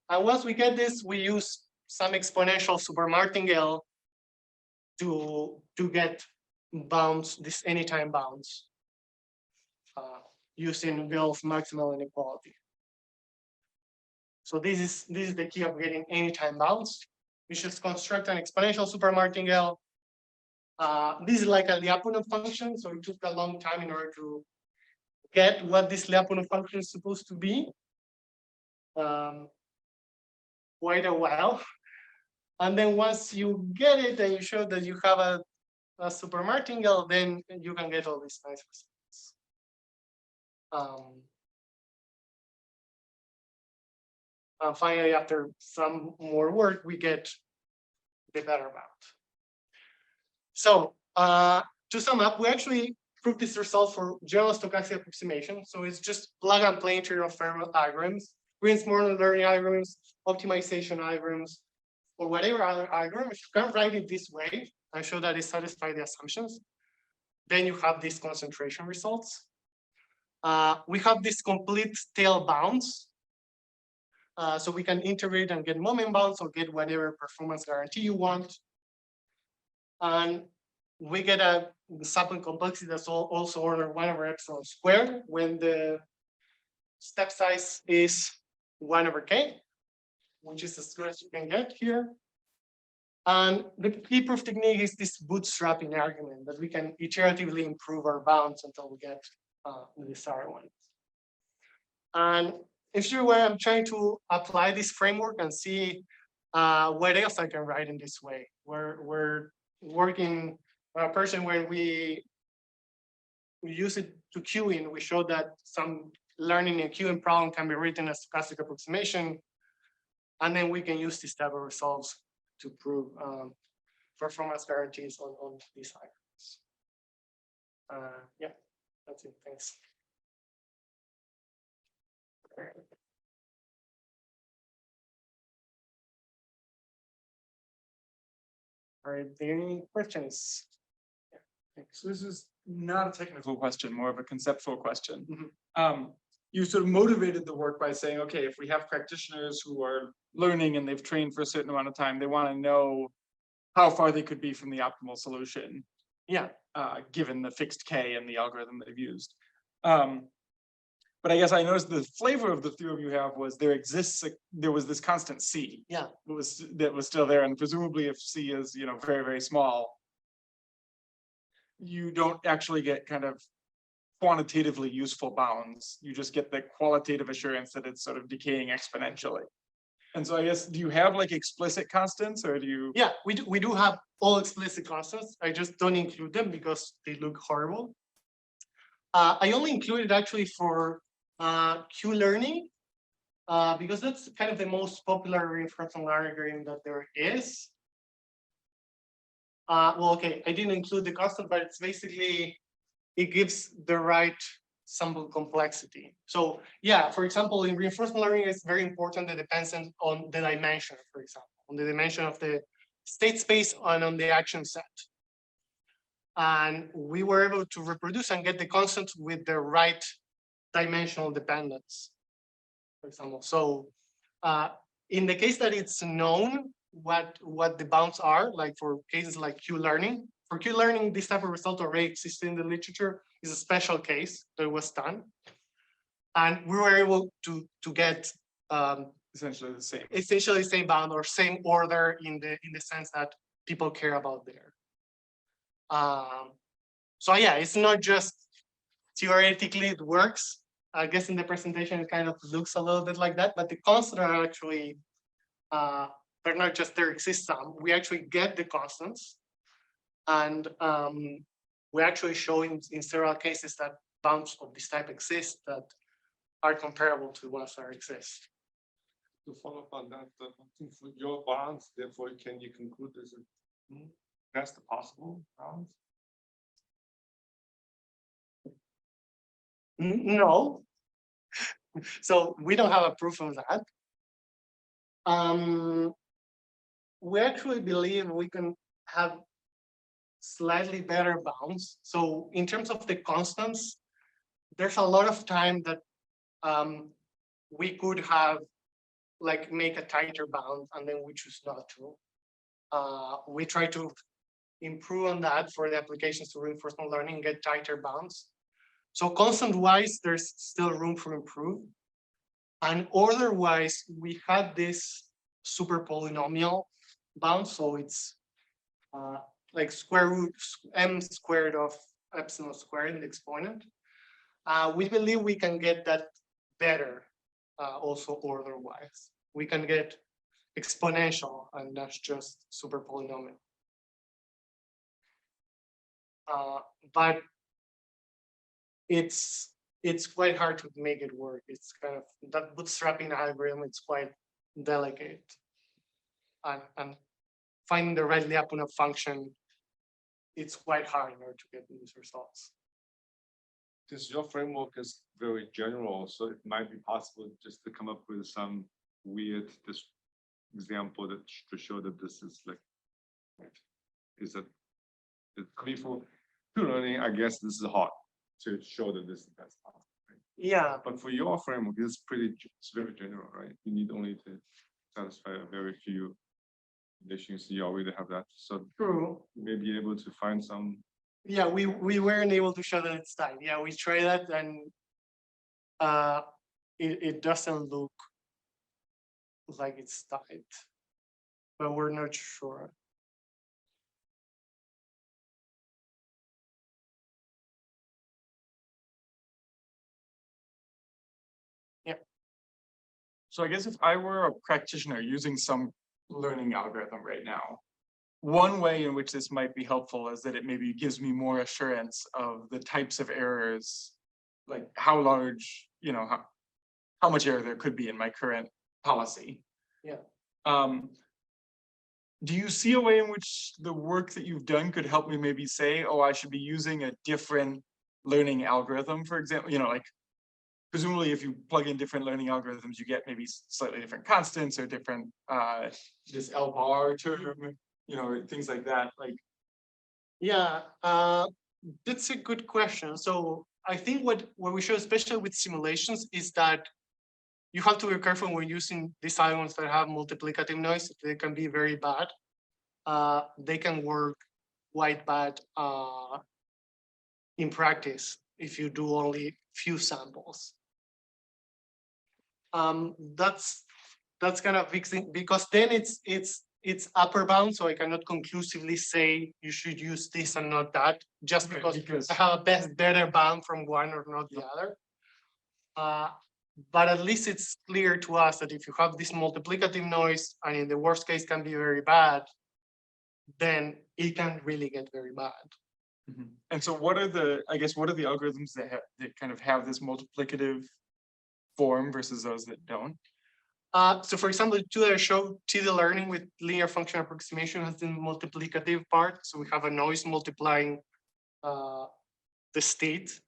And once we get this, we use some exponential super martingale to get bounds, this anytime bounds, using Gauss maximal inequality. So this is the key of getting anytime bounds. We should construct an exponential super martingale. This is like a Lyapunov function, so it took a long time in order to get what this Lyapunov function is supposed to be. Quite a while. And then once you get it and you show that you have a super martingale, then you can get all these nice results. And finally, after some more work, we get the better bound. So to sum up, we actually proved this result for general stochastic approximation. So it's just plug and play into your Fermat algorithms, reinforcement learning algorithms, optimization algorithms, or whatever other algorithm. If you can write it this way and show that it satisfies the assumptions, then you have these concentration results. We have this complete tail bounds. So we can integrate and get moment bounds or get whatever performance guarantee you want. And we get a sample complexity that's also order 1/epsilon² when the step size is 1/k, which is as good as you can get here. And the key proof technique is this bootstrapping argument that we can iteratively improve our bounds until we get the desired ones. And if you're where I'm trying to apply this framework and see what else I can write in this way, we're working a person where we use it to queuing. We show that some learning and queuing problem can be written as stochastic approximation, and then we can use this type of results to prove performance guarantees on these items. Yeah, that's it. Thanks. Are there any questions? So this is not a technical question, more of a conceptual question. Mhm. You sort of motivated the work by saying, okay, if we have practitioners who are learning and they've trained for a certain amount of time, they want to know how far they could be from the optimal solution. Yeah. Given the fixed K and the algorithm they've used. But I guess I noticed the flavor of the theorem you have was there was this constant C. Yeah. That was still there, and presumably if C is very, very small, you don't actually get kind of quantitatively useful bounds. You just get the qualitative assurance that it's sort of decaying exponentially. And so I guess, do you have like explicit constants, or do you? Yeah, we do have all explicit constants. I just don't include them because they look horrible. I only included actually for Q learning because that's kind of the most popular reinforcement learning algorithm that there is. Well, okay, I didn't include the constant, but it's basically, it gives the right sample complexity. So yeah, for example, in reinforcement learning, it's very important that it depends on the dimension, for example, on the dimension of the state space and on the action set. And we were able to reproduce and get the constant with the right dimensional dependence, for example. So in the case that it's known what the bounds are, like for cases like Q learning, for Q learning, this type of result already exists in the literature, is a special case that was done. And we were able to get Essentially the same. Essentially same bound or same order in the sense that people care about there. So yeah, it's not just theoretically it works. I guess in the presentation it kind of looks a little bit like that, but the constants are actually they're not just there exist some. We actually get the constants, and we actually show in several cases that bounds of this type exist that are comparable to the ones that exist. To follow up on that, for your bounds, therefore, can you conclude this is best possible bounds? No. So we don't have a proof of that. We actually believe we can have slightly better bounds. So in terms of the constants, there's a lot of time that we could have like make a tighter bound and then we choose not to. We try to improve on that for the applications to reinforcement learning, get tighter bounds. So constant wise, there's still room for improve. And order wise, we had this super polynomial bound. So it's like square root m squared of epsilon squared in the exponent. We believe we can get that better also order wise. We can get exponential and that's just super polynomial. But it's quite hard to make it work. It's kind of that bootstrapping algorithm, it's quite delicate. And finding the right Lyapunov function, it's quite hard in order to get these results. Because your framework is very general, so it might be possible just to come up with some weird this example that to show that this is like, is that I mean for learning, I guess this is hard to show that this is the best path, right? Yeah, But for your framework, it's very general, right? You need only to satisfy a very few conditions. You already have that, so true. you may be able to find some. Yeah, we weren't able to show that it's tight. Yeah, we tried that and it doesn't look like it's tight, but we're not sure. So I guess if I were a practitioner using some learning algorithm right now, one way in which this might be helpful is that it maybe gives me more assurance of the types of errors, like how large, you know, how much error there could be in my current policy. Yeah. Do you see a way in which the work that you've done could help me maybe say, oh, I should be using a different learning algorithm, for example, you know, like presumably if you plug in different learning algorithms, you get maybe slightly different constants or different, this L bar term, you know, things like that, like. Yeah, that's a good question. So I think what we show, especially with simulations, is that you have to be careful when using these algorithms that have multiplicative noise. They can be very bad. They can work quite bad in practice if you do only few samples. That's kind of fixing, because then it's upper bound, so I cannot conclusively say you should use this and not that, just Okay, because I have a better bound from one or not the other. But at least it's clear to us that if you have this multiplicative noise, and in the worst case can be very bad, then it can really get very bad. And so what are the, I guess, what are the algorithms that kind of have this multiplicative form versus those that don't? So for example, the two that I showed, TD learning with linear function approximation has the multiplicative part. So we have a noise multiplying the state,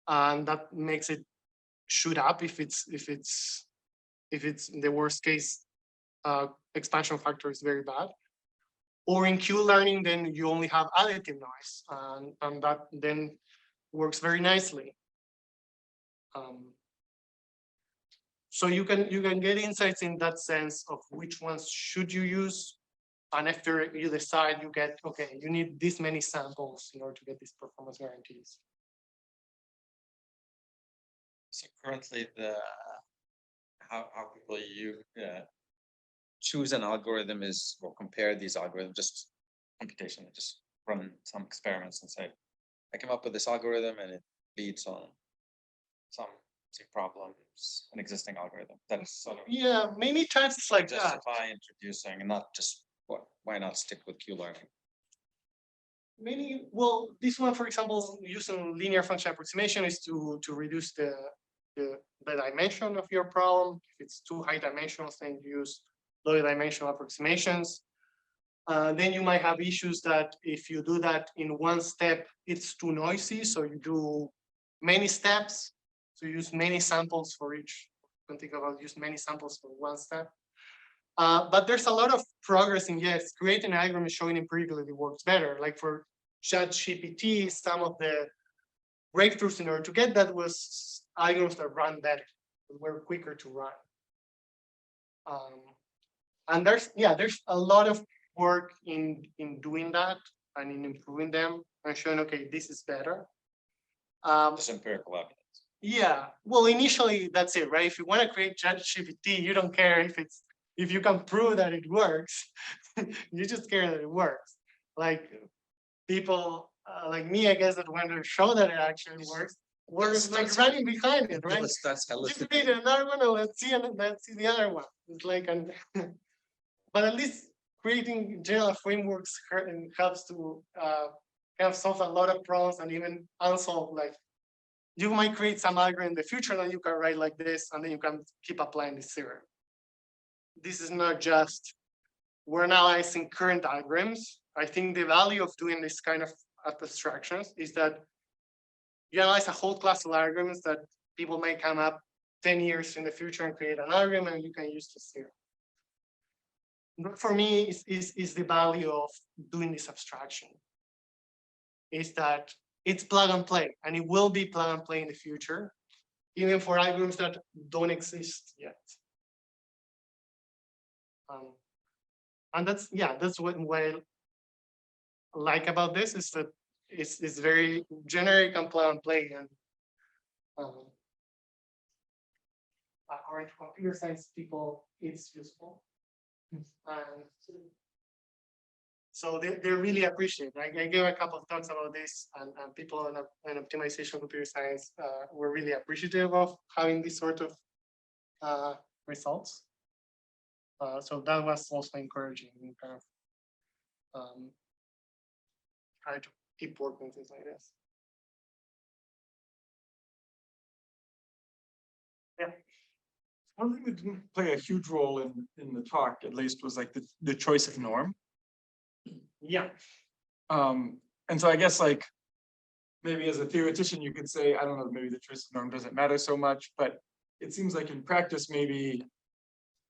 and that makes it shoot up if it's in the worst case expansion factor is very bad. Or in Q learning, then you only have additive noise, and that then works very nicely. So you can get insights in that sense of which ones should you use, and after you decide, you get, okay, you need this many samples in order to get these performance guarantees. So currently how people choose an algorithm is, or compare these algorithms, just computation, just run some experiments and say, I came up with this algorithm and it beats on some problems, an existing algorithm. That is sort of Yeah, many times it's like that. justify introducing and not just why not stick with Q learning? Well, this one, for example, using linear function approximation is to reduce the dimension of your problem. If it's too high dimensional, then you use low dimensional approximations. Then you might have issues that if you do that in one step, it's too noisy. So you do many steps. So you use many samples for each. You can think about use many samples for one step. But there's a lot of progress in, yes, creating an algorithm showing empirically it works better. Like for ChatGPT, some of the breakthroughs in order to get that was algorithms that run better, were quicker to run. And there's a lot of work in doing that and in improving them and showing, okay, this is better. Just empirical evidence. Yeah, well, initially that's it, right? If you want to create ChatGPT, you don't care if you can prove that it works. You just care that it works. Like people like me, I guess, that want to show that it actually works. We're like running behind it, right? That's Just create another one, and let's see the other one. It's like, but at least creating general frameworks helps to kind of solve a lot of problems and even unsolved. Like you might create some algorithm in the future that you can write like this, and then you can keep applying this theorem. This is not just we're analyzing current algorithms. I think the value of doing this kind of abstractions is that you analyze a whole class of algorithms that people may come up 10 years in the future and create an algorithm, and you can use this theorem. But for me, is the value of doing this abstraction. Is that it's plug and play, and it will be plug and play in the future, even for algorithms that don't exist yet. And that's what I like about this is that it's very generic and plug and play, and according to computer science people, it's useful. And so they really appreciate it. I gave a couple of talks about this, and people in optimization computer science were really appreciative of having this sort of results. So that was also encouraging in kind of try to keep working things like this. Yeah. One thing that didn't play a huge role in the talk, at least, was like the choice of norm. Yeah. And so I guess like maybe as a theoretician, you could say, I don't know, maybe the choice of norm doesn't matter so much, but it seems like in practice, maybe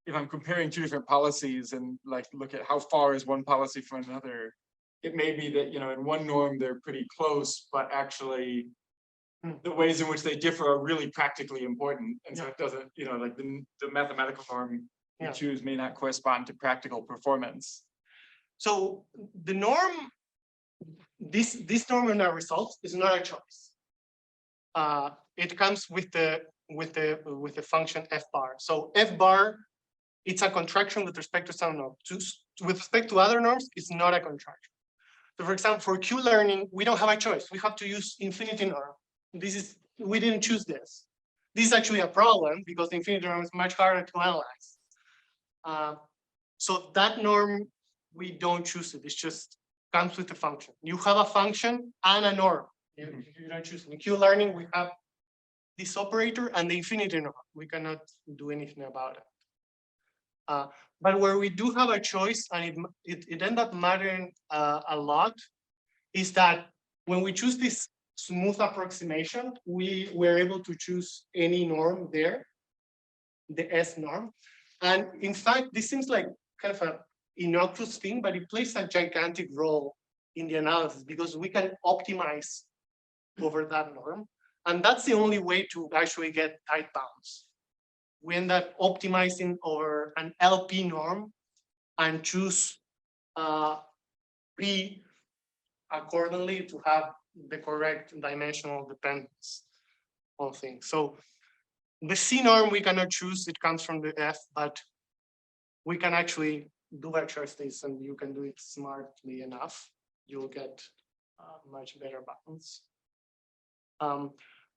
if I'm comparing two different policies and like look at how far is one policy from another, it may be that, you know, in one norm, they're pretty close, but actually the ways in which they differ are really practically important. And so it doesn't, you know, like the mathematical norm you choose may not correspond to practical performance. So the norm, this norm in our results is not a choice. It comes with the function f bar. So f bar, it's a contraction with respect to some norm. With respect to other norms, it's not a contraction. So for example, for Q learning, we don't have a choice. We have to use infinity norm. We didn't choose this. This is actually a problem because the infinity norm is much harder to analyze. So that norm, we don't choose it. It just comes with the function. You have a function and a norm. You don't choose it. In Q learning, we have this operator and the infinity norm. We cannot do anything about it. But where we do have a choice, and it ends up mattering a lot, is that when we choose this smooth approximation, we were able to choose any norm there, the S norm. And in fact, this seems like kind of an innocuous thing, but it plays a gigantic role in the analysis because we can optimize over that norm. And that's the only way to actually get tight bounds. We end up optimizing over an LP norm and choose P accordingly to have the correct dimensional dependence on things. So the C norm we cannot choose, it comes from the F, but we can actually do exercises and you can do it smartly enough. You'll get much better balance.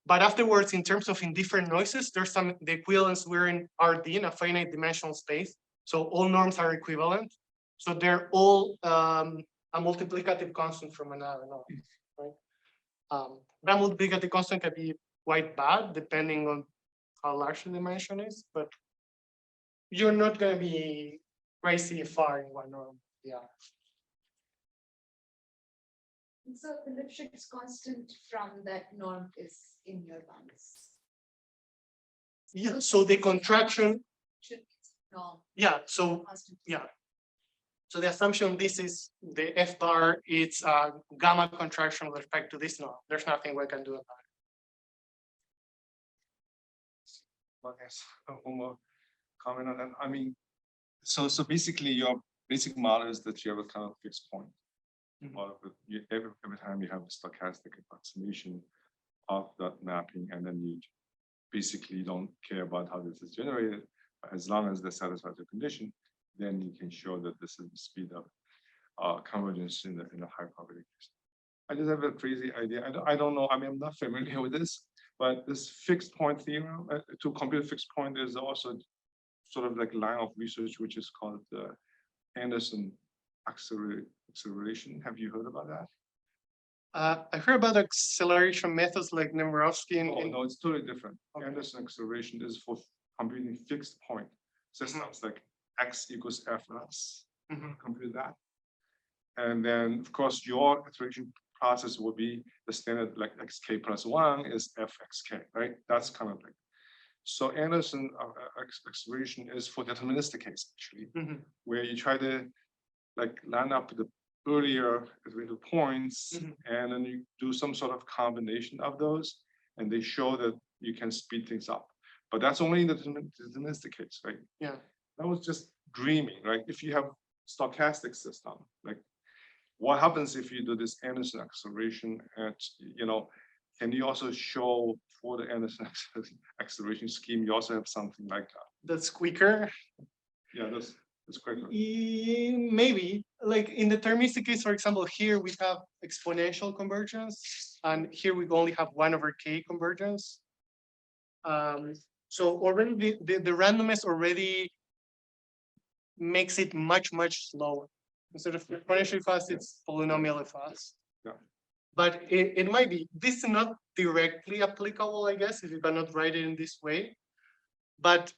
But afterwards, in terms of indifferent noises, there's the equivalence we're in RD in a finite dimensional space. So all norms are equivalent. So they're all a multiplicative constant from another norm, right? That multiplicative constant can be quite bad depending on how large the dimension is, but you're not gonna be crazy far in one norm. Yeah. And so the Lipschitz constant from that norm is in your bounds. Yeah, so the contraction, Should be norm. yeah, so, Constant. yeah. So the assumption this is the F bar, it's a gamma contraction with respect to this norm. There's nothing we can do about it. I guess one more comment on that. I mean, so basically your basic model is that you have a kind of fixed point. Mhm. Out of it, every time you have a stochastic approximation of that mapping, and then you basically don't care about how this is generated. As long as they satisfy the condition, then you can show that this is the speed of convergence in the high probability case. I just have a crazy idea. I don't know. I mean, I'm not familiar with this, but this fixed point theorem to compute a fixed point is also sort of like line of research, which is called the Anderson acceleration. Have you heard about that? I heard about acceleration methods like Nemirovsky Oh, and no, it's totally different. Okay. Anderson acceleration is for computing fixed point systems like x equals fs. Mhm. Compute that. And then, of course, your iteration process will be the standard like xk plus 1 is fxk, right? That's kind of like. So Anderson acceleration is for deterministic case, actually, Mhm. where you try to like line up the earlier iterative points, Mhm. and then you do some sort of combination of those, and they show that you can speed things up. But that's only in the deterministic case, right? Yeah. That was just dreaming, right? If you have stochastic system, like what happens if you do this Anderson acceleration at, can you also show for the Anderson acceleration scheme, you also have something like that? That's quicker. Yeah, that's quicker. Maybe, like in the deterministic case, for example, here we have exponential convergence, and here we only have 1/k convergence. So already the randomness already makes it much slower. Instead of exponentially fast, it's polynomially fast. Yeah. But it might be, this is not directly applicable, I guess, if you cannot write it in this way. But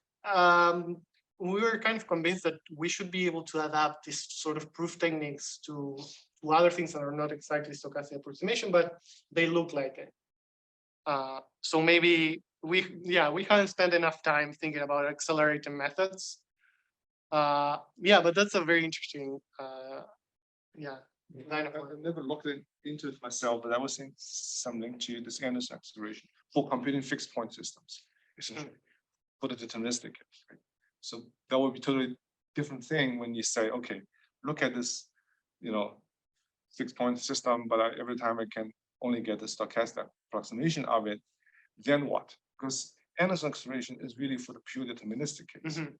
we were kind of convinced that we should be able to adapt this sort of proof techniques to other things that are not exactly stochastic approximation, but they look like it. So maybe we haven't spent enough time thinking about accelerating methods. Yeah, but that's a very interesting, line of work. I've never looked into it myself, but I was saying something to this Anderson acceleration for computing fixed point systems, essentially, for the deterministic case, right? So that would be totally different thing when you say, okay, look at this, fixed point system, but every time I can only get the stochastic approximation of it, then what? Because Anderson acceleration is really for the pure deterministic case. Mhm.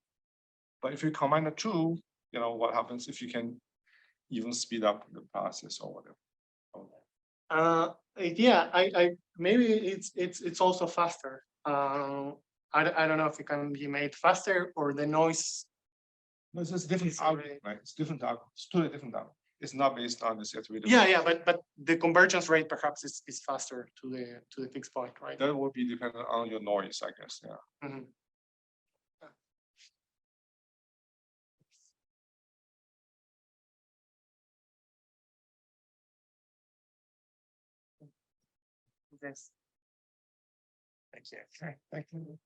But if you combine the two, what happens if you can even speed up the process or whatever? Yeah, I maybe it's also faster. I don't know if it can be made faster or the noise. No, it's just different It's algorithm, already- right? It's different algorithm. It's totally different algorithm. It's not based on this iterative. Yeah, but the convergence rate perhaps is faster to the fixed point, right? That will be dependent on your noise, I guess, yeah. Mhm. Yes. Thank you. Thank you.